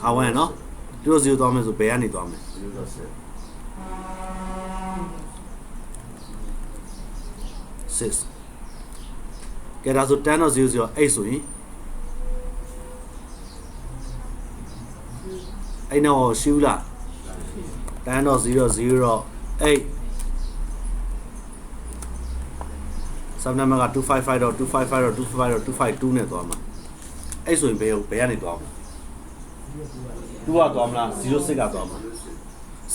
R1 နော် 2.0 သွားမယ်ဆိုဘယ်ကနေသွားမလဲ6ကဲဒါဆို10.00 8ဆိုရင်အဲ့တော့ရှိဘူးလား10.00 8 sub number က255.255.255.252နဲ့သွားမှာအဲ့ဆိုရင်ဘယ်ကနေသွားမလဲ2ကသွားမလား06ကသွားမလား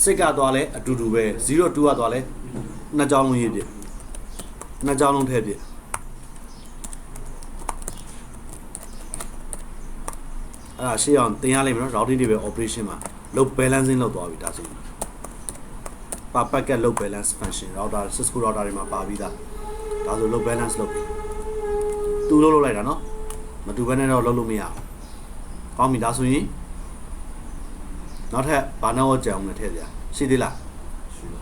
6ကသွားလဲအတူတူပဲ02ကသွားလဲနှစ်ကြောင်းလုံးရေးပြနှစ်ကြောင်းလုံးထည့်ပြအဲ့ဒါရှေ့အောင်တင်ရလိမ့်မယ်နော် routing တွေပဲ operation မှာ load balancing လုပ်သွားပြီဒါဆိုပါ packet load balance function router Cisco router တွေမှာပါပြီးသားဒါဆို load balance လုပ်ပြီတူလုပ်လိုက်တာနော်မတူဘဲနဲ့တော့လုပ်လို့မရဘူးကောင်းပြီဒါဆိုရင်နောက်ထပ်ဘာနောက်ကြအောင်လဲထည့်ပြရှိသေးလားရှိပါ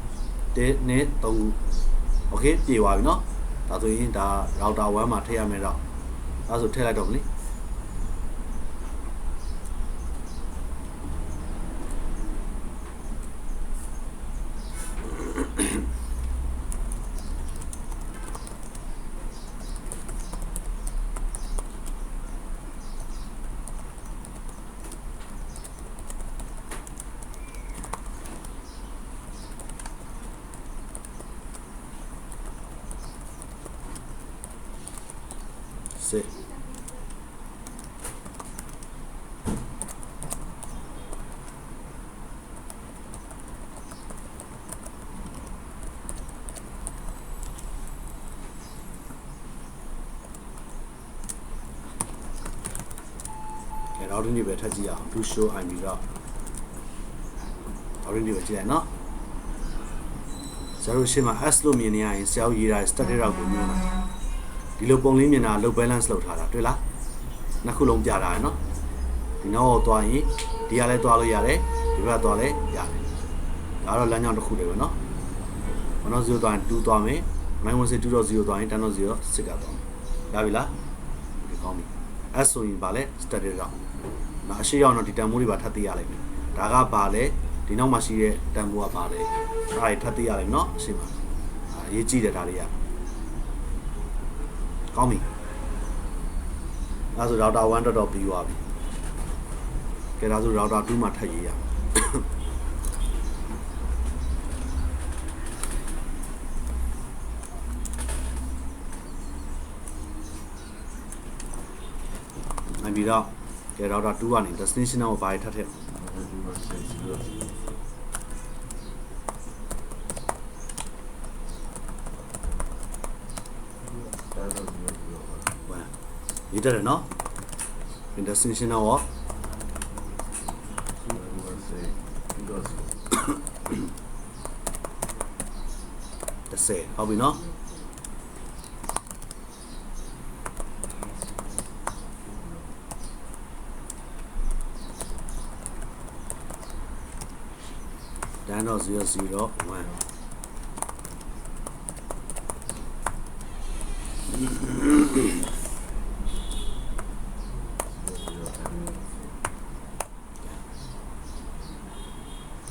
1 2 3โอเคပြေသွားပြီနော်ဒါဆိုရင်ဒါ router 1မှာထည့်ရမယ်တော့ဒါဆိုထည့်လိုက်တော့မလဲစစ်routing တွေပဲထပ်ကြည့်အောင် to show IP တော့ routing တွေပဲကြည့်ရနော်0ရှင်းမှာ S လို့မြင်နေရရင်ဆရာရေးတာ static route ကိုမြင်တာဒီလိုပုံလေးမြင်တာ load balance လောက်ထားတာတွေ့လားနှစ်ခုလုံးပြတာရယ်နော်ဒီနောက်တော့သွားရင်ဒီကလည်းသွားလို့ရတယ်ဒီဘက်သွားလည်းရတယ်ဒါတော့လမ်းကြောင်းတစ်ခုတည်းပဲနော်1.0သွားရင်2သွားမယ်916 2.0သွားရင်10.0 6ကသွားမယ်ရပြီလားဒီကောင်းပြီ S ဆိုရင်ဗာလဲ static route နောက်အရှိရောက်တော့ဒီတန်မိုးတွေပါထပ်သိရလိမ့်မယ်ဒါကဗာလဲဒီနောက်မှာရှိတဲ့တန်မိုးကဗာလဲအဲ့ဒါထပ်သိရလိမ့်မယ်နော်အရှိပါအရေးကြီးတယ်ဒါလေးရကောင်းပြီအဲဆို router 1 တော့ပြီးသွားပြီကဲဒါဆို router 2မှာထပ်ရေးရနိုင်ပြီတော့ကဲ router 2ကနေ destination ကိုဘာထပ်ထည့်ရေးတယ်နော် Destination တော့ 10 ဟုတ်ပြီနော်တန်းတော့ 001 ဟ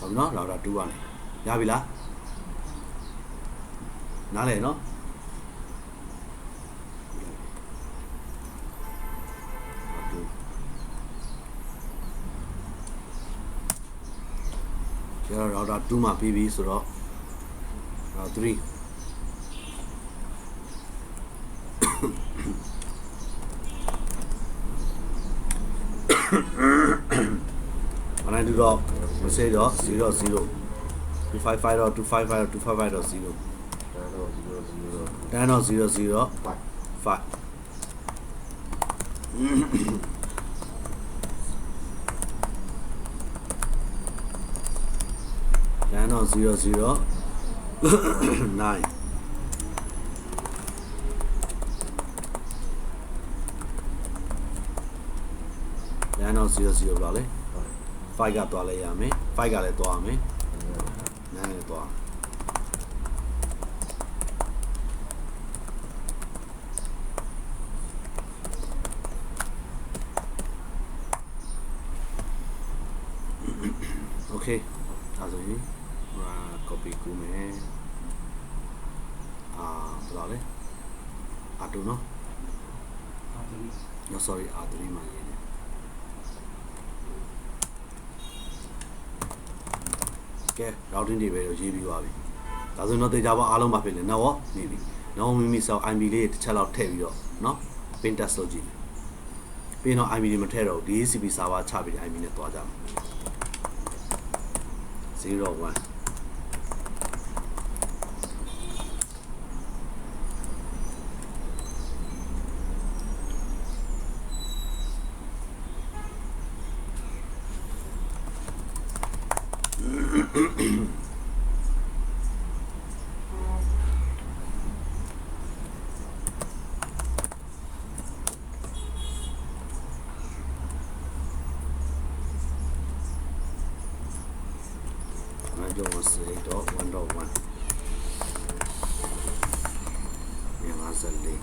ုတ်နော်လောက်တော့2ပါလေရပြီလားနားလေနော်ကျတော့ router 2မှာပြီးပြီဆိုတော့ router 3 when I do the message of 0 0 255 or 255 or 255 or 0 10 or 0 0 5 10 or 0 0 9 10 or 0 0 ပါလေ5ကသွားလိုက်ရမယ်5ကလည်းသွားရမယ်9လည်းသွား Okay ဒါဆိုရင် copy ကူးမယ်ဘယ်လိုလဲ R2 နော် no sorry R3 မှာရေးတယ်ကဲ routing တွေပဲရေးပြီးသွားပြီဒါဆိုတော့တေချာပါအားလုံးပါဖြစ်လေနော်ဟောနေပြီနော်မိမိဆောက် IP လေးတစ်ချက်လောက်ထည့်ပြီးတော့နော် pin test လုပ်ကြည့်ပြီးတော့ IP တွေမထည့်တော့ DHCP server ချပြီး IP နဲ့သွားကြမယ်0 1 1.1.1 Yangasali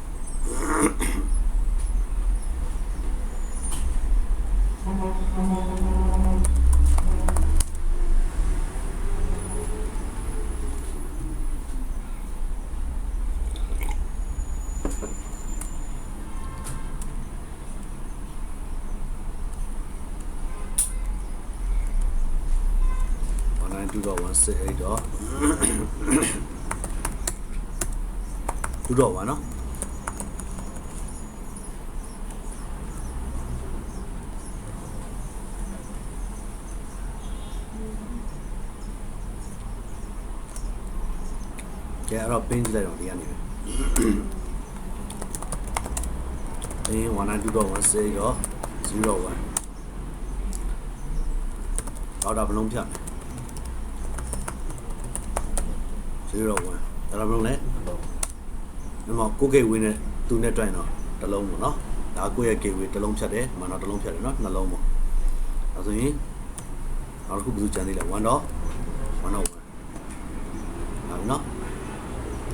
2.168 တော့2.1နော်ကဲအဲ့တော့ pin လိုက်တော့ဒီကနေပဲ192.168တော့01တော့ဒါဘလုံးဖြတ်မယ်0 1ဒါတော့ဘယ်လိုလဲဒီမှာကို gateway နဲ့သူနဲ့တွိုင်းတော့တစ်လုံးပေါ့နော်ဒါကိုရဲ့ gateway တစ်လုံးဖြတ်တယ်ဒီမှာတော့တစ်လုံးဖြတ်တယ်နော်နှလုံးပေါ့ဒါဆိုရင်နောက်တစ်ခုဘယ်သူကျန်သေးလဲ1တော့1တော့1ဟာနော်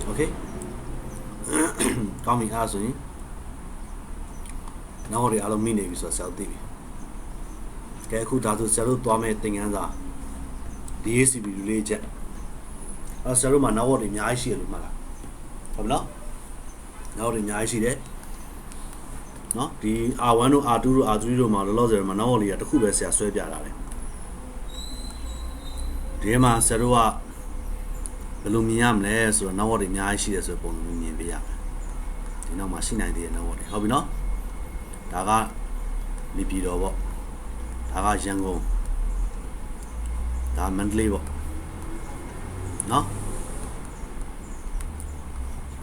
โอเคကောင်းပြီအားဆိုရင်နောက်ရအားလုံးမိနေပြီဆိုတော့ဆရာသိပြီကဲအခုဒါဆိုဆရာတို့သွားမယ့်သင်ခန်းစာ DHCP လေးချက်ဆရာတို့မှာနောက်ဝတ်တွေအများကြီးရှိတယ်လို့မှတ်လားဟုတ်မလားနောက်ဝတ်တွေအများကြီးရှိတယ်နော်ဒီ R1 တို့ R2 တို့ R3 တို့မှာလောလောဆယ်မှာနောက်ဝတ်လေးကတစ်ခုပဲဆရာဆွဲပြတာလေဒီမှာဆရာတို့ကဘယ်လိုမြင်ရမလဲဆိုတော့နောက်ဝတ်တွေအများကြီးရှိတယ်ဆိုတဲ့ပုံစံမျိုးမြင်ပေးရမယ်ဒီနောက်မှာရှိနိုင်သေးတဲ့နောက်ဝတ်တွေဟုတ်ပြီနော်ဒါကနေပြည်တော်ပေါ့ဒါကရန်ကုန်ဒါမန္တလေးပေါ့နော်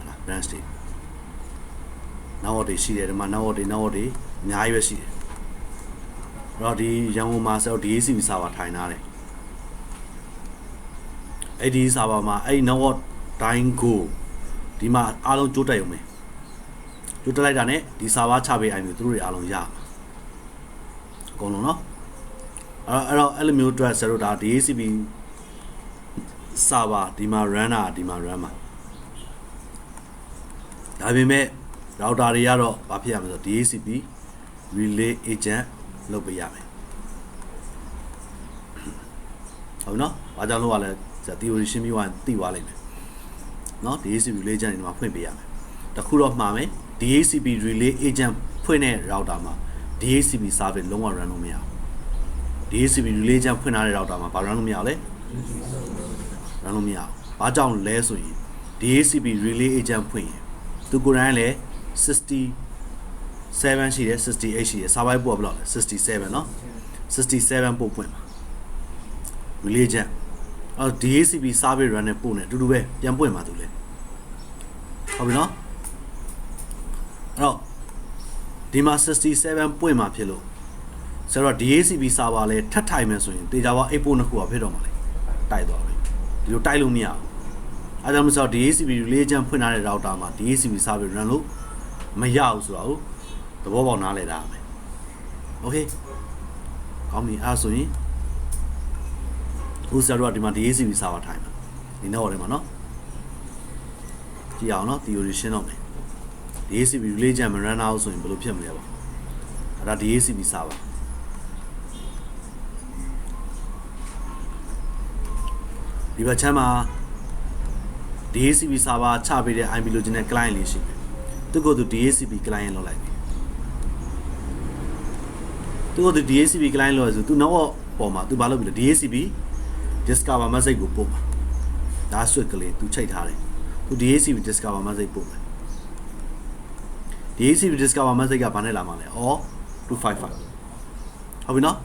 ဟာ branch တွေနောက်ဝတ်တွေရှိတယ်ဒီမှာနောက်ဝတ်တွေအများကြီးပဲရှိတယ် တော့ဒီရန်ကုန်မှာဆိုတော့ DHCP server ထိုင်ထားတယ်အဲ့ဒီ server မှာအဲ့ network တိုင်းကိုဒီမှာအားလုံးကြိုးတက်ရုံပဲကြိုးတက်လိုက်တာနဲ့ဒီ server ချပေးအိုင်မျိုးသူတို့တွေအားလုံးရမှာအကုန်လုံးเนาะအဲ့လိုမျိုးအတွက်ဆိုတော့ဒါ DHCP server ဒီမှာ run တာဒီမှာ run မှာဒါပေမဲ့ router တွေကတော့ဘာဖြစ်ရမလဲဆိုတော့ DHCP relay agent လုပ်ပေးရမယ်ဟုတ်နော်ဘာကြောင့်လုပ်ရလဲဆိုတော့ theory ရှင်းပြီးသွားသိသွားလိမ့်မယ်နော် DHCP relay agent ဒီမှာဖွင့်ပေးရမယ်တခုတော့မှာမယ် DHCP relay agent ဖွင့်တဲ့ router မှာ DHCP service လုံးဝ run လို့မရဘူး DHCP relay agent ဖွင့်ထားတဲ့ router မှာဘာ run လို့မရဘူးလဲ run လို့မရဘူးဘာကြောင့်လဲဆိုရင် DHCP relay agent ဖွင့်ရင်သူကိုယ်တိုင်လည်း67ရှိတယ်68ရှိတယ် server ပို့ဘယ်လောက်လဲ67เนาะ67ပို့ဖွင့်ပါ relay agent DHCP service run နဲ့ပို့နေအတူတူပဲပြန်ပွင့်ပါသူလေဟုတ်ပြီเนาะအဲ့တော့ဒီမှာ67ပွင့်မှာဖြစ်လို့ဆိုတော့ DHCP server လဲထပ်ထိုင်မယ်ဆိုရင်တေချာပါ8ပို့နှစ်ခုကဖြစ်တော့မှာလေတိုက်သွားပြီဒီလိုတိုက်လို့မရဘူးအဲကြောင့်မဆို DHCP relay agent ဖွင့်ထားတဲ့ router မှာ DHCP service run လို့မရဘူးဆိုတော့သဘောပေါက်နားလည်တာမယ်โอเคကောင်းပြီအဲ့ဆိုရင်ဦးဆရာတို့ကဒီမှာ DHCP server ထိုင်မှာဒီနောက်ထဲမှာเนาะကြည့်အောင်เนาะ theory ရှင်းတော့မယ် DHCP relay agent မ run အောင်ဆိုရင်ဘယ်လိုဖြစ်မလဲပေါ့အဲ့ဒါ DHCP server ဒီဘက်ချမ်းမှာ DHCP server ချပေးတဲ့ IP လိုချင်တဲ့ client လေးရှိတယ်သူကသူ DHCP client လောက်လိုက်ပြီသူကသူ DHCP client လောက်ဆိုသူနောက်ပေါ်မှာသူဘာလုပ်ပြီလဲ DHCP discover message ကိုပို့မှာဒါ switch ကလေးသူချိန်ထားတယ်သူ DHCP discover message ပို့မယ် DHCP discover message ကဘာနဲ့လာမှာလဲ or 255ဟုတ်ပြီနော်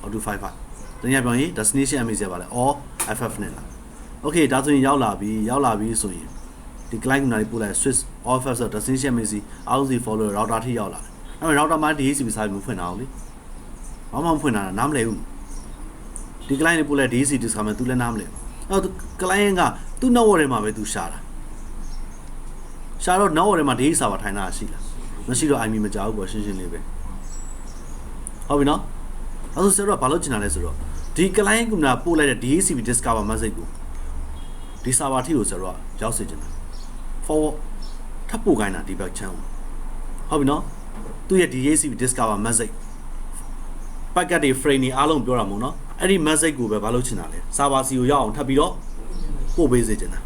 or 255တနည်းပြောရင် destination MAC ပါလဲ or FF နဲ့လာโอเคဒါဆိုရင်ရောက်လာပြီဆိုရင်ဒီ client နားလေးပို့လိုက် switch off so destination MAC RC follow router ထိရောက်လာတယ်အဲ့တော့ router မှာ DHCP service မဖွင့်တာဘူးလေဘာမှမဖွင့်တာနားမလည်ဘူးဒီ client လေးပို့လိုက် DHCP discover သူလည်းနားမလည်ဘူးအဲ့တော့ client ကသူ့ network ထဲမှာပဲသူရှာတော့ network ထဲမှာ DHCP server ထိုင်တာရှိလားမရှိတော့ IP မကြောက်ဘူးပေါ့ရှင်းရှင်းလေးပဲဟုတ်ပြီနော်အဲ့ဆိုဆရာတို့ကဘာလုပ်ချင်တာလဲဆိုတော့ဒီ client ကပို့လိုက်တဲ့ DHCP discover message ကိုဒီ server ထိကိုဆိုတော့ရောက်စေချင်တာ forward ထပ်ပို့ခိုင်းတာဒီဘက် channel ဟုတ်ပြီနော်သူ့ရဲ့ DHCP discover message packet တွေ frame တွေအားလုံးပြောတာမဟုတ်နော်အဲ့ဒီ message ကိုပဲဘာလုပ်ချင်တာလဲ server စီကိုရောက်အောင်ထပ်ပြီးတော့ပို့ပေးစေချင်တာ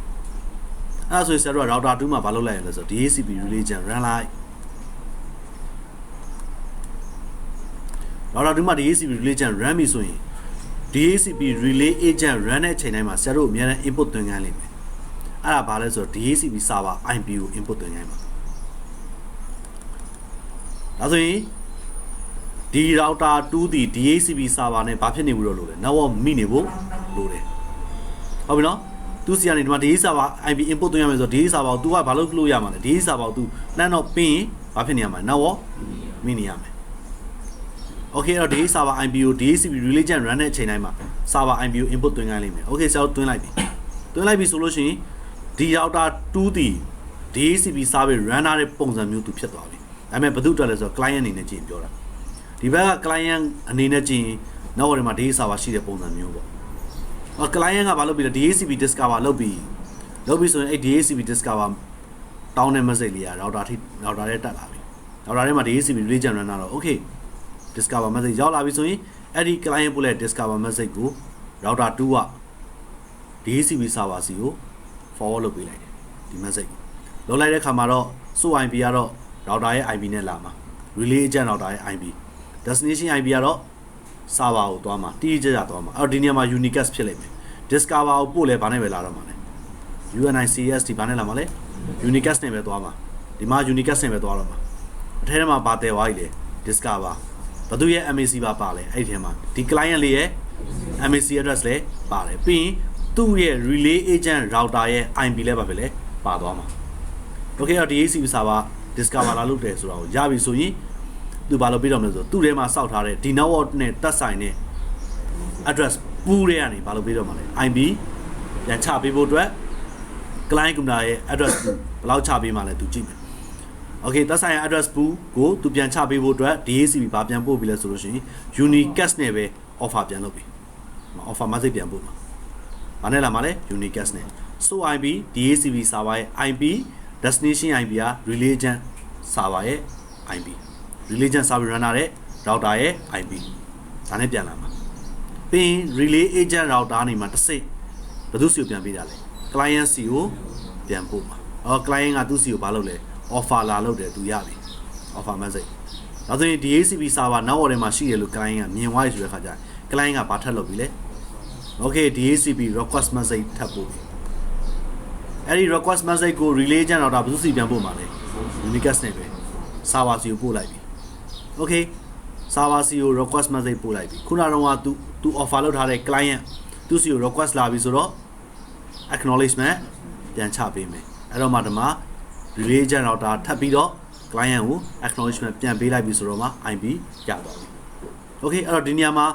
အဲ့ဒါဆိုရင်ဆရာတို့က router 2မှာဘာလုပ်လိုက်ရလဲဆိုတော့ DHCP relay agent run လိုက် router 2မှာ DHCP relay agent run ပြီဆိုရင်DHCP relay agent run တဲ့အချိန်တိုင်းမှာဆရာတို့အများနဲ့ input သွင်းခိုင်းလိမ့်မယ်အဲ့ဒါဘာလဲဆိုတော့ DHCP server IP ကို input သွင်းခိုင်းပါဒါဆိုရင်ဒီ router 2ဒီ DHCP server နဲ့ဘာဖြစ်နေဘူးလို့လဲ network မိနေဖို့လိုတယ်ဟုတ်ပြီနော်သူစီကနေဒီမှာ DHCP server IP input သွင်းရမယ်ဆိုတော့ DHCP server ကို तू ကဘာလို့ရမှာလဲ DHCP server ကို तू နှမ်းတော့ပင်းဘာဖြစ်နေရမှာ network မိနေရမယ်Okay တော့ DHCP server IP ကို DHCP relay agent run တဲ့အချိန်တိုင်းမှာ server IP ကို input သွင်းခိုင်းလိမ့်မယ် Okay ဆရာတို့သွင်းလိုက်ပြီဆိုလို့ရှိရင်ဒီ router 2ဒီ DHCP service run တဲ့ပုံစံမျိုးသူဖြစ်သွားပြီဒါပေမဲ့ဘယ်သူတက်လဲဆိုတော့ client အနေနဲ့ကြည့်ပြောတာဒီဘက်က client အနေနဲ့ကြည့်နောက်ဝယ်မှာ DHCP server ရှိတဲ့ပုံစံမျိုးပေါ့client ကဘာလုပ်ပြီးလဲ DHCP discover လုပ်ပြီးဆိုရင်အဲ့ DHCP discover တောင်းတဲ့ message လေးက router ထဲတက်လာပြီ router ထဲမှာ DHCP relay agent run တော့ okay discover message ရောက်လာပြီဆိုရင်အဲ့ဒီ client ပို့လိုက် discover message ကို router 2က DHCP server စီကို forward လုပ်ပေးလိုက်တယ်ဒီ message ကိုလုပ်လိုက်တဲ့အခါမှာတော့ source IP ကတော့ router ရဲ့ IP နဲ့လာမှာ relay agent router ရဲ့ IP destination IP ကတော့ server ကိုသွားမှာတိကျကျသွားမှာအဲ့တော့ဒီနေရာမှာ unicast ဖြစ်လိမ့်မယ် discover ကိုပို့လဲဘာနဲ့ပဲလာတော့မှာလဲ UNICS ဒီဘာနဲ့လာမှာလဲ unicast နဲ့ပဲသွားမှာဒီမှာ unicast နဲ့ပဲသွားတော့မှာအထဲထဲမှာဘာတယ်ဝါကြီးလဲ discover ဘသူရဲ့ MAC ပါလဲအဲ့ဒီထဲမှာဒီ client လေးရဲ့ MAC address လဲပါတယ်ပြီးရင်သူ့ရဲ့ relay agent router ရဲ့ IP လဲပါပဲလဲပါသွားမှာ Okay တော့ DHCP server discover လာလုပ်တယ်ဆိုတော့ရပြီဆိုရင် သူဘာလုပ်ပြီးတော့မလဲဆိုသူ့ထဲမှာစောက်ထားတဲ့ဒီ network နဲ့တက်ဆိုင်တဲ့ address ပူးတွေကနေဘာလုပ်ပြီးတော့မလဲ IP ပြန်ချပေးဖို့အတွက် client computer ရဲ့ address ပူးဘယ်လောက်ချပေးမှလဲသူကြည့်မယ် okay တက်ဆိုင်ရဲ့ address ပူးကိုသူပြန်ချပေးဖို့အတွက် DHCP ဘာပြန်ပို့ပြီးလဲဆိုလို့ရှိရင် unicast နဲ့ပဲ offer ပြန်လုပ်ပြီ offer message ပြန်ပို့မှာဘာနဲ့လာမှာလဲ unicast နဲ့ so IP DHCP server ရဲ့ IP destination IP က relay agent server ရဲ့ IP relay agent server runner တဲ့ router ရဲ့ IP ဒါနဲ့ပြန်လာမှာပြီးရင် relay agent router နေမှာတစ်စိတ်ဘယ်သူစီကိုပြန်ပေးတာလဲ client စီကိုပြန်ပို့မှာclient ကသူ့စီကိုဘာလုပ်လဲ offer လာလုပ်တယ်သူရပြီ offer message ဒါဆိုရင် DHCP server network ထဲမှာရှိတယ်လို့ client ကမြင်သွားပြီဆိုတဲ့ခါကျရင် client ကဘာထပ်လုပ်ပြီလဲ okay DHCP request message ထပ်ပို့ပြီအဲ့ဒီ request message ကို relay agent router ဘယ်သူစီပြန်ပို့မှာလဲ unicast နဲ့ပဲ server စီကိုပို့လိုက်ပြီ okay server စီကို request message ပို့လိုက်ပြီခုနကတော့သူ offer လုပ်ထားတဲ့ client သူစီကို request လာပြီဆိုတော့ acknowledgement ပြန်ချပေးမယ်အဲ့တော့မှဒီမှာ relay agent router ထပ်ပြီးတော့ client ကို acknowledgement ပြန်ပေးလိုက်ပြီဆိုတော့မှ IP ရသွားပြီ okay အဲ့တော့ဒီနေရာမှာ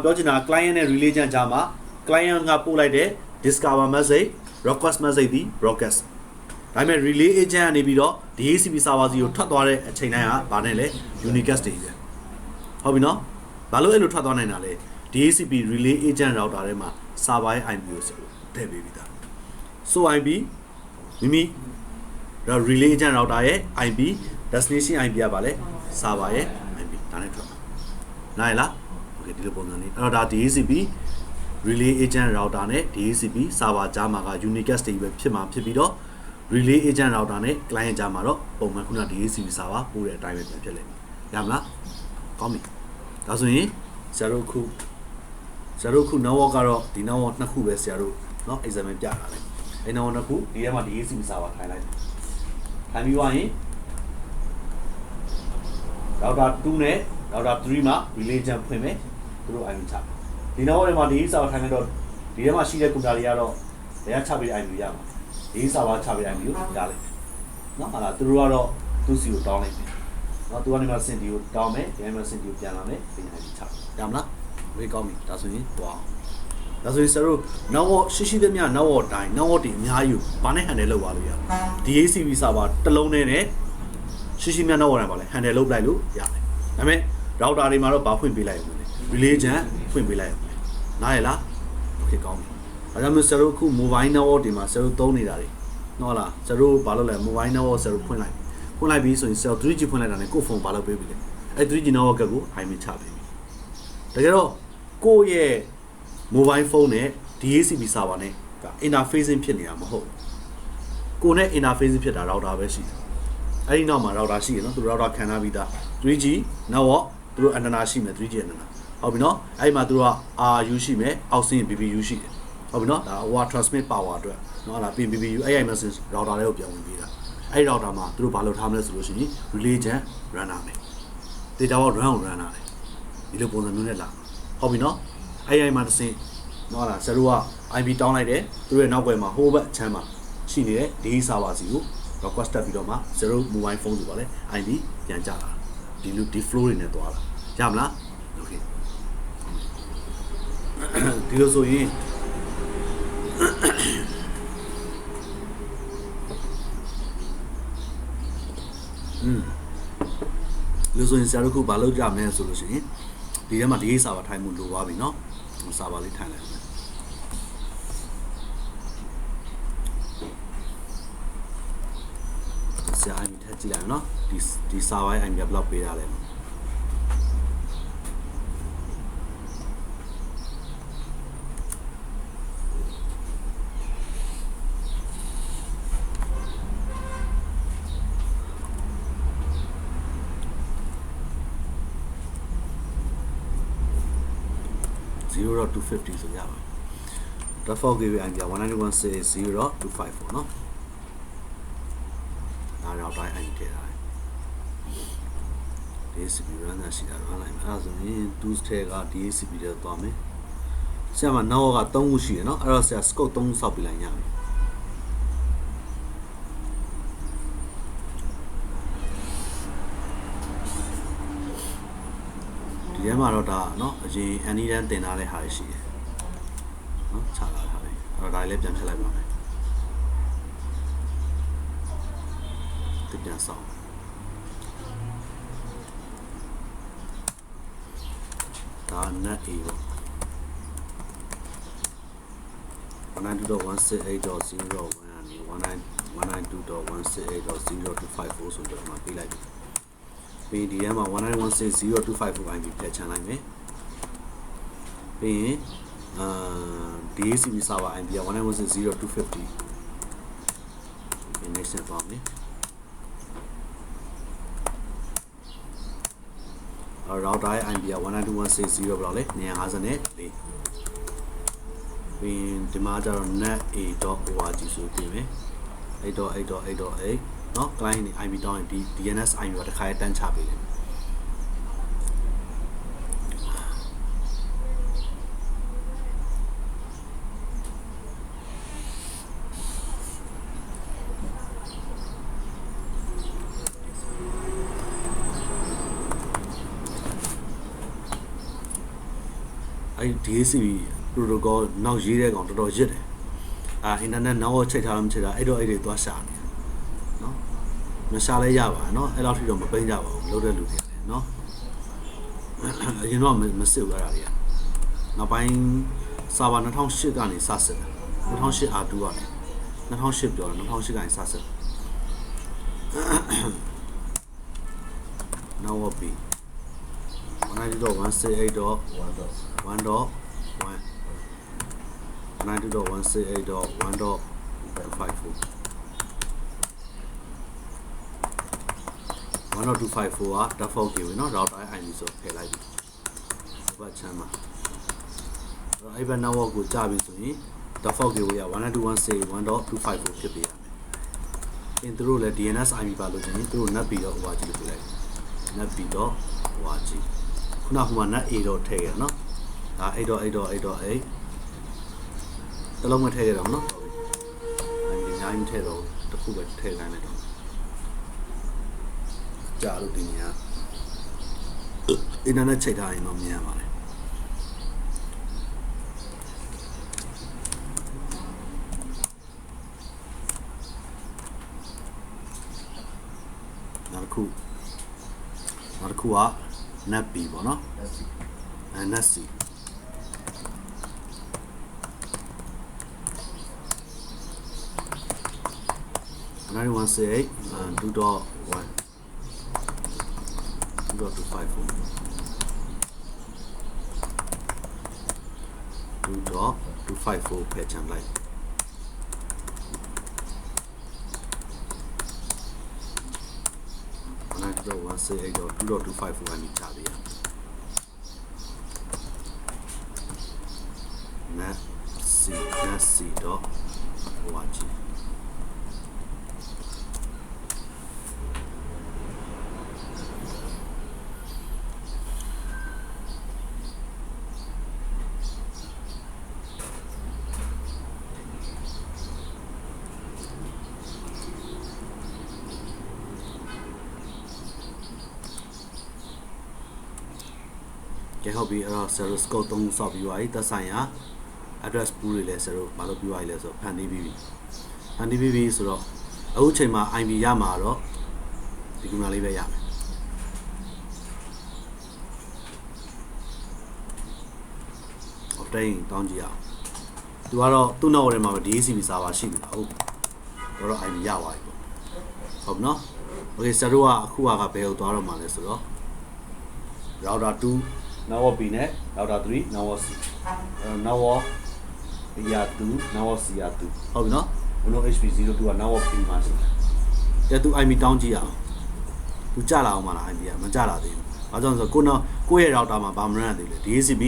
ပြောချင်တာ client နဲ့ relay agent ကြားမှာ client ကပို့လိုက်တဲ့ discover message request message ဒီ broadcast ဒါပေမဲ့ relay agent ကနေပြီးတော့ DHCP server စီကိုထွက်သွားတဲ့အချိန်တိုင်းကဗာနဲ့လဲ unicast တွေပဲဟုတ်ပြီနော်ဘာလို့အဲ့လိုထွက်သွားနိုင်တာလဲ DHCP relay agent router ထဲမှာ server ရဲ့ IP ကိုထည့်ပေးပြီးသား so IP မိမိ relay agent router ရဲ့ IP destination IP ကဗာလဲ server ရဲ့ IP ဒါနဲ့ထွက်နားရလား okay ဒီလိုပုံစံလေးအဲ့တော့ဒါ DHCP relay agent router နဲ့ DHCP server ကြားမှာက unicast တွေပဲဖြစ်မှာဖြစ်ပြီးတော့ relay agent router နဲ့ client ကြားမှာတော့ပုံမှန်ခုန DHCP server ပို့တဲ့အတိုင်းပဲပြန်ဖြစ်လိမ့်မယ်ရမလားကောင်းပြီဒါဆိုရင်ဆရာတို့ခု network ကတော့ဒီ network နှစ်ခုပဲဆရာတို့เนาะ example ပြတာလေအဲ့ network နှစ်ခုဒီထဲမှာ DHCP server ထိုင်လိုက်ထိုင်ပြီးသွားရင် router 2နဲ့ router 3မှာ relay agent ဖွင့်မယ်သူတို့ IP ချဒီ network ထဲမှာ DHCP server ထိုင်နေတော့ဒီထဲမှာရှိတဲ့ computer တွေကတော့ဘယ်ကချပေး IP ရမှာဒီ server ချပေး IP ကိုရလိမ့်မယ်เนาะဟာလားသူတို့ကတော့သူ့စီကိုတောင်းလိုက်မယ်เนาะသူကနေမှစင်တီကိုတောင်းမယ်ဒီကနေမှစင်တီကိုပြန်လာမယ်ဒီ IP ချရမလားဝေးကောင်းပြီဒါဆိုရင်သွားဒါဆိုရင်ဆရာတို့ network ရှိသမျှ network တိုင်း network တွေအများကြီးဘာနဲ့ handle လုပ်ပါလို့ရ DHCP server တစ်လုံးနဲ့ရှိမျှ network တိုင်းပါလဲ handle လုပ်လိုက်လို့ရတယ်ဒါပေမဲ့ router တွေမှာတော့ဘာဖွင့်ပေးလိုက်အောင်လဲ relay agent ဖွင့်ပေးလိုက်အောင်နားရလား okay ကောင်းပြီဒါကြောင့်မို့ဆရာတို့အခု mobile network တွေမှာဆရာတို့သုံးနေတာတွေဟုတ်လားဆရာတို့ဘာလုပ်လဲ mobile network ဆရာတို့ဖွင့်လိုက်ပြီးဆိုရင် cell 3G ဖွင့်လိုက်တာနဲ့ကိုယ့်ဖုန်းဘာလုပ်ပေးပြီလဲအဲ့ 3G network ကို IP ချပေးပြီတကယ်တော့ကိုယ့်ရဲ့ mobile phone နဲ့ DHCP server နဲ့က interfacing ဖြစ်နေတာမဟုတ်ကိုယ်နဲ့ interfacing ဖြစ်တာ router ပဲရှိတယ်အဲ့ဒီနောက်မှာ router ရှိရနော်သူ router ခံထားပြီးသား 3G network သူတို့ antenna ရှိမယ် 3G antenna ဟုတ်ပြီနော်အဲ့ဒီမှာသူတို့က RU ရှိမယ်အောက်ဆင်း BBU ရှိတယ်ဟုတ်ပြီနော်ဒါဟိုက transmit power အတွက်နော်လား BBU အဲ့ message router လေးကိုပြောင်းဝင်ပေးတာအဲ့ router မှာသူတို့ဘာလုပ်ထားမလဲဆိုလို့ရှိရင် relay agent runner မယ် data ကို run တယ်ဒီလိုပုံစံမျိုးနဲ့လာဟုတ်ပြီနော်အဲ့မှာတစ်စင်းနော်လားဆရာတို့က IP တောင်းလိုက်တယ်သူရဲ့နောက်ွယ်မှာ home ဘက်အချမ်းမှာရှိနေတဲ့ DHCP server စီကို request တက်ပြီးတော့မှဆရာတို့ mobile phone ဆိုပါလေ IP ပြန်ကြတာဒီ flow တွေနဲ့တွားလာရမလား okay ဒီလိုဆိုရင်လို့ဆိုရင်ဆရာတို့ခုဘာလုပ်ကြမလဲဆိုလို့ရှိရင်ဒီထဲမှာ DHCP server ထိုင်မှုလိုသွားပြီเนาะ server လေးထိုင်လိုက်ဆရာ IP ထည့်ကြည့်လိုက်เนาะဒီ server ရဲ့ IP ဘယ်လောက်ပေးရလဲ0.250 ဆိုရပါdefault gateway IP 191.0.254เนาะဒါတော့တိုင်း IP ထည့်ထားတယ် DHCP run တာရှိတာ run လိုက်မယ်အဲ့ဒါဆိုရင် tools ထဲက DHCP ထဲသွားမယ်ဆရာမှာ network က3ခုရှိတယ်เนาะအဲ့တော့ဆရာ scope 3ခုစောက်ပြလိုက်ရမယ် ထဲမှာတော့ဒါเนาะအရင်အန်နီတန်းတင်ထားတဲ့ဟာရှိတယ်เนาะခြာလာထားတယ်အဲ့တော့ဒါလေးပြန်ဖြတ်လိုက်ပါမယ်ဒီပြန်ဆောင်ဒါ net a ပေါ့ 192.168.0.1 ကနေ 192.168.0.254 ဆိုတော့မှပေးလိုက်ပြီပြီးဒီထဲမှာ 191.6.0.254 IP ဖြတ်ချန်လိုက်မယ်ပြီးရင်DHCP server IP က 191.6.0.250 ဒီ next step ပါမယ်router ရဲ့ IP က 192.168.0 ဘယ်လောက်လဲ254ပြီးဒီမှာကျတော့ net.a.org ဆိုပြီးမယ် 8.8.8.8 เนาะ client နေ IP တောင်းရင်ဒီ DNS IP ကတစ်ခါတန်းချပေးတယ်အဲ့ DHCP protocol နောက်ရေးတဲ့ကောင်တော်တော်ရစ်တယ်internet နောက်ချိတ်ထားလို့မချိတ်တာအဲ့တော့အဲ့တွေသွားရှာနေเนาะမရှာလဲရပါเนาะအဲ့လောက်ထိတော့မပိန်းကြပါဘူးလုပ်တဲ့လူတွေလည်းเนาะအရင်တော့မစစ်ဘူးအဲ့ဒါတွေကနောက်ပိုင်း server 2008ကနေစစစ်တယ်2008 R2 ကနေ2008ပြောတယ်2008ကနေစစစ် now what be 192.168.1.1 192.168.1.254 1.254 က default gateway เนาะ router IP ဆိုထည့်လိုက်ပြီဒီဘက်ချမ်းမှာအဲ့ဘက် network ကိုကြာပြီဆိုရင် default gateway က 192.168.1.254 ဖြစ်ပေးရမယ်အင်းသူတို့လည်း DNS IP ပါလို့ချင်းသူတို့ net.org လို့ပြလိုက် net.org ခုနကဟိုမှာ net a တော့ထည့်ရเนาะဒါ 8.8.8.8တလုံးမထည့်ရတော့เนาะအဲ့ဒီအများကြီးထည့်တော့တစ်ခုပဲထည့်ခိုင်းလိုက်တော့ကြာလို့ဒီညာအင်တာနက်ချိန်ထားရင်တော့မြန်ပါတယ်နောက်တစ်ခုက net b ပေါ့နော် net c 192.168 2.1 2.254 2.254 ဖယ်ချန်လိုက်192.168.2.254 ကနေချပေးရnet c.orgကဲဟုတ်ပြီအဲ့တော့ zero scope 3ဆောက်ပြီးသွားပြီသက်ဆိုင်ရာ address pool တွေလည်း zero ဘာလို့ပြီးသွားပြီလဲဆိုတော့ဖန်တီးပြီးပြီဆိုတော့အခုချိန်မှာ IP ရမှာတော့ဒီကုနာလေးပဲရမယ် obtain တောင်းကြည့်အောင်သူကတော့သူ့နောက်ထဲမှာပဲ DHCP server ရှိနေတာဟုတ်တော့ IP ရသွားပြီပေါ့ဟုတ်နော် okay zero ကအခုကဘယ်ကိုသွားတော့မှာလဲဆိုတော့ router 2 network B နဲ့ router 3 network C network B ရ2 network C ရ2ဟုတ်ပြီနော် Windows HP 02 က network B မှာရှိတယ်သူ IP တောင်းကြည့်အောင်သူကြလာအောင်မလား IP ကမကြလာသေးဘူးဘာကြောင့်ဆိုတော့ကိုယ့်ရဲ့ router မှာဘာမရသေးလဲ DHCP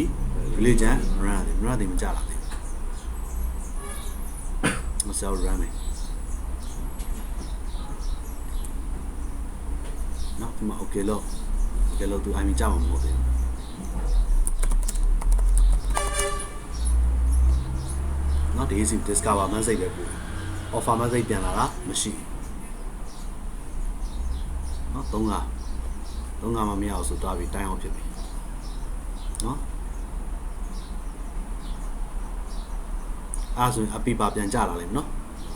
Religion မရသေးမကြလာသေးဘူးမဆောက်ရမ်းမယ်နော်ဒီမှာ okay လို့သူ IP ကြမှာမဟုတ်သေးဘူးနော် DHCP discover message ပဲပို့ offer message ပြန်လာတာမရှိနော်3 ငါမမရအောင်ဆိုတော့ပြီးတိုင်းအောင်ဖြစ်ပြီ နော်အဲ့ဆိုရင်အပီပါပြန်ကြလာလိမ့်မယ်နော်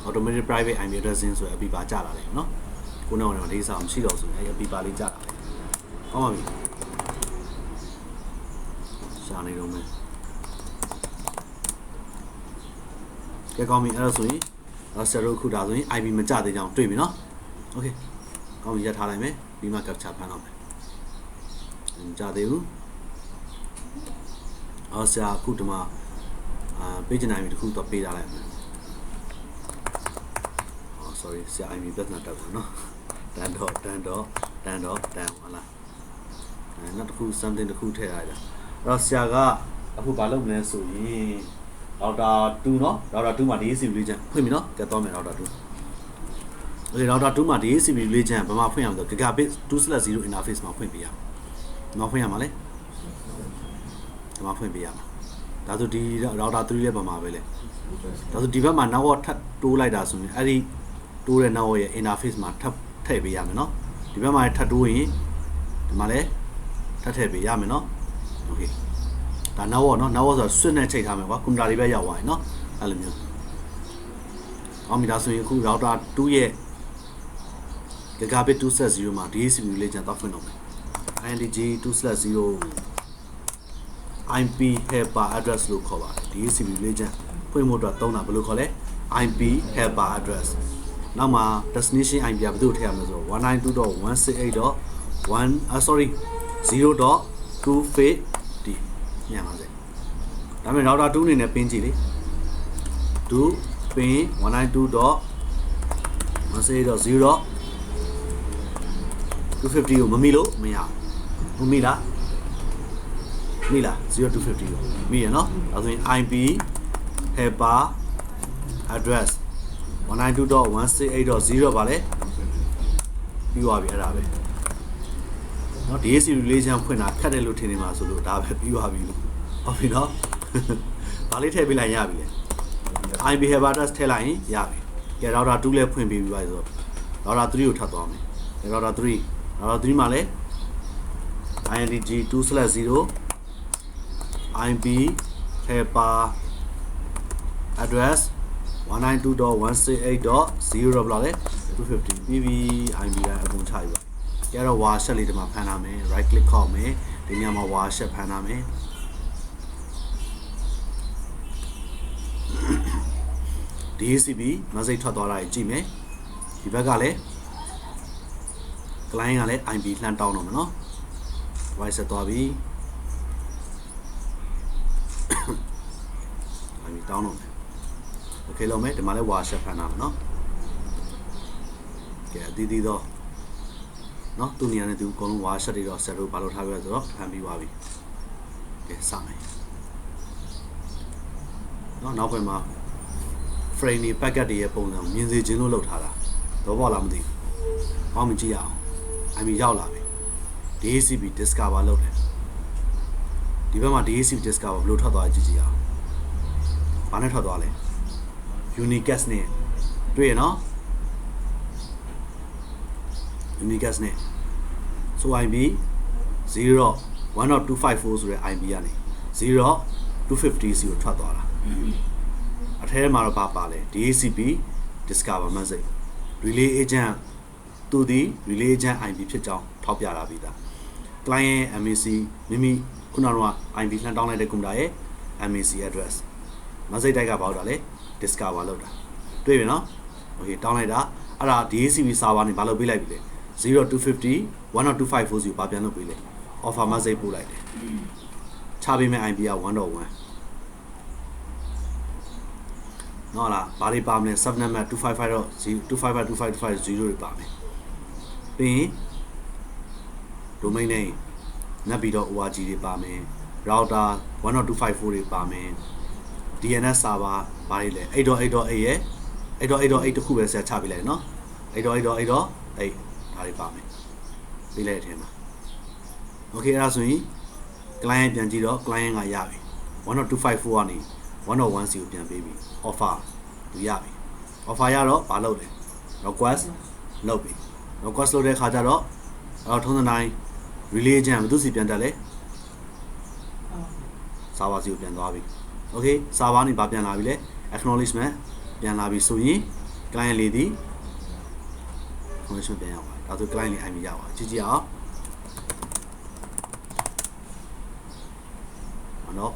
automatic private IP addressing ဆိုရင်အပီပါကြလာလိမ့်မယ်နော်ခုနကတော့လေးစားမရှိတော့ဆိုရင်အဲ့အပီပါလေးကြလာလိမ့်မယ်ကောင်းပါပြီရှာနေတော့မယ်ကဲကောင်းပြီအဲ့ဒါဆိုရင်ဆရာတို့ခုဒါဆိုရင် IP မကြသေးကြအောင်တွေ့ပြီနော် okay ကောင်းပြီရထားလိုက်မယ်ပြီးမှ capture ဖမ်းတော့မယ်မကြသေးဘူးအော်ဆရာအခုဒီမှာpage name တခုတော့ပေးထားလိုက်မယ်အော် sorry ဆရာ IP ပြဿနာတက်ပါနော်တန်တော့ဟုတ်လားနောက်တစ်ခု something တစ်ခုထည့်လိုက်တာအဲ့တော့ဆရာကအခုဘာလုပ်မလဲဆိုရင် router 2เนาะ router 2မှာ DHCP region ဖွင့်ပြီเนาะကဲတော့မယ် router 2 okay router 2မှာ DHCP region ဘာမှဖွင့်ရမှာဆို gigabit 2/0 interface မှာဖွင့်ပေးရမှာနော်ဖွင့်ရမှာလေဒီမှာဖွင့်ပေးရမှာဒါဆိုဒီ router 3လည်းဘာမှပဲလေဒါဆိုဒီဘက်မှာ network ထပ်တိုးလိုက်တာဆိုရင်အဲ့ဒီတိုးတဲ့ network ရဲ့ interface မှာထပ်ထည့်ပေးရမယ်เนาะဒီဘက်မှာထပ်တိုးရင်ဒီမှာလည်းထပ်ထည့်ပေးရမယ်เนาะ okayဒါ network เนาะ network ဆိုတော့ switch နဲ့ချိန်ထားမယ်ကွာကွန်ပျူတာတွေပဲရောက်သွားရင်เนาะအဲ့လိုမျိုးအောင်ပြီဒါဆိုရင်အခု router 2ရဲ့ gigabit 2/0 မှာ DHCP region တော့ဖွင့်တော့မယ် INTG 2/0 IP helper address လို့ခေါ်ပါတယ် DHCP region ဖွင့်ဖို့အတွက်သုံးတာဘယ်လိုခေါ်လဲ IP helper address နောက်မှာ destination IP ကဘယ်လိုထည့်ရမလဲဆိုတော့ 192.168.0.250 ညံပါစေဒါပေမဲ့ router 2အနေနဲ့ပင်းကြည့်လေ2 pin 192.168.0.250 ကိုမမီလို့မရဘူးမမီလား0250ကိုမီရနော်ဒါဆိုရင် IP helper address 192.168.0 ပါလေပြီးသွားပြီအဲ့ဒါပဲနော် DHCP relation ဖွင့်တာခက်တယ်လို့ထင်နေမှာဆိုလို့ဒါပဲပြီးသွားပြီလို့ဟုတ်ပြီနော်ဒါလေးထည့်ပေးလိုက်ရပြီလေ IP helper address ထည့်လိုက်ရင်ရပြီကဲ router 2လည်းဖွင့်ပေးပြီးပါဆိုတော့ router 3ကိုထပ်သွားမယ်ကဲ router 3မှာလည်း INTG 2/0 IP helper address 192.168.0 ဘလောက်လဲ250 PV IP ကအကုန်ချပြီပါကြတော့ warshet လေးဒီမှာဖမ်းထားမယ် right click ခောက်မယ်ဒီနေရာမှာ warshet ဖမ်းထားမယ်DHCP မစိတ်ထွက်သွားတာကြီးကြည့်မယ်ဒီဘက်ကလည်း client ကလည်း IP လှမ်းတောင်းတော့မယ်နော် device ဆက်သွားပြီ IP တောင်းတော့မယ် okay လုံးမယ်ဒီမှာလည်း warshet ဖမ်းထားမယ်နော်ကဲအတီးတော့နော်သူနေရာနဲ့သူအကုန်လုံး warshet တွေတော့ set လို့ဘာလို့ထားပြရဆိုတော့ဖမ်းပြီးသွားပြီကဲစမယ်နော်နောက်ပိုင်းမှာ frame တွေ packet တွေရဲ့ပုံစံမြင်စေခြင်းလို့လုပ်ထားတာတော့ပေါ့လားမသိဘူး။အောင်းမကြည့်ရအောင်။ IP ရောက်လာပြီ DHCP discover လုပ်တယ်။ဒီဘက်မှာ DHCP discover ဘယ်လိုထွက်သွားကြည့်ကြည့်အောင်။ဘာနဲ့ထွက်သွားလဲ။ unicast နဲ့တွေ့ရနော်။ unicast နဲ့ so IP 0.1.254 ဆိုတဲ့ IP ကနေ 0.250 စီကိုထွက်သွားတာ။အထဲမှာတော့ပါလဲ DHCP discover message relay agent သူဒီ relay agent IP ဖြစ်ကြောင်းထောက်ပြလာပြီးသား client MAC မိမိခုနကတော့ IP လှမ်းတောင်းလိုက်တဲ့ကွန်ပျူတာရဲ့ MAC address message တိုက်ကဘာလို့တာလဲ discover လုပ်တာတွေ့ပြီနော် okay တောင်းလိုက်တာအဲ့ဒါ DHCP server နေဘာလုပ်ပေးလိုက်ပြီလဲ 0.250 1.254 စီကိုပြန်လုပ်ပေးလေ offer message ပို့လိုက်တယ်ချပေးမဲ့ IP က 1.1နော်လားဘာတွေပါမလဲ subnet 255.255.255.250 တွေပါမယ်ပြီးရင် domain name nabi.org တွေပါမယ် router 1.254 တွေပါမယ် DNS server ဘာတွေလဲ 8.8.8 ရဲ့ 8.8.8 တခုပဲဆက်ချပေးလိုက်နော် 8.8.8 ဒါတွေပါမယ်ပြီးလိုက်တဲ့အထက်မှာ okay အဲ့ဒါဆိုရင် client ပြန်ကြည့်တော့ client ကရပြီ 1.254 ကနေ 1.1 စီကိုပြန်ပေးပြီ offer သူရပြီ offer ရတော့ဘာလုပ်လဲ request လုပ်ပြီ request လုပ်တဲ့ခါကျတော့ထုံးစံတိုင်း relay agent ဘယ်သူစီပြန်တက်လဲ server စီကိုပြန်သွားပြီ okay server နေဘာပြန်လာပြီလဲ acknowledgement ပြန်လာပြီဆိုရင် client လေးဒီ information ပြန်ရောက်ပါဒါဆို client လေး IP ရပါကြည့်ကြည့်အောင်နော်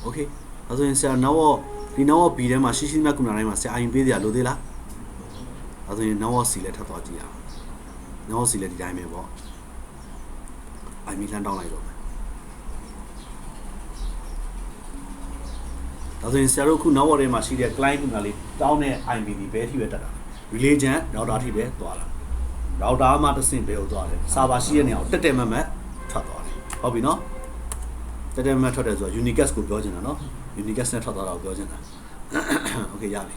okay ဒါဆိုရင်ဆရာနောက်ဒီနောက် B ထဲမှာရှိမဲ့ခုနတိုင်းမှာဆရာ IP ပေးစရာလိုသေးလားဒါဆိုရင်နောက် C လည်းထပ်သွားကြည့်ရအောင်နောက် C လည်းဒီတိုင်းပဲပေါ့ IP လှမ်းတောင်းလိုက်တော့မယ်ဒါဆိုရင်ဆရာတို့ခုနောက်ထဲမှာရှိတဲ့ client ခုနလေးတောင်းတဲ့ IP ဒီဘယ်ထိပဲတက်တာ relation router ထိပဲသွားတာ router မှာတစ်ဆင့်ပဲကိုသွားတယ် server ရှိတဲ့နေရာကိုတက်မတ်ထွက်သွားတယ်ဟုတ်ပြီနော်တက်မတ်ထွက်တယ်ဆိုတော့ unicast ကိုပြောချင်တာနော် unicast နဲ့ထွက်သွားတာကိုပြောချင်တာ okay ရပြီ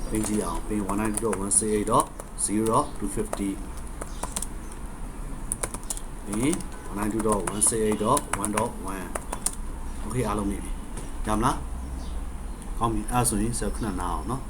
ပင်းကြည့်အောင်ပင်း 192.168.0.250 ပင်း 192.168.1.1 okay အားလုံးနေပြီရမလားကောင်းပြီအဲ့ဆိုရင်ဆက်ခဏနားအောင်နော်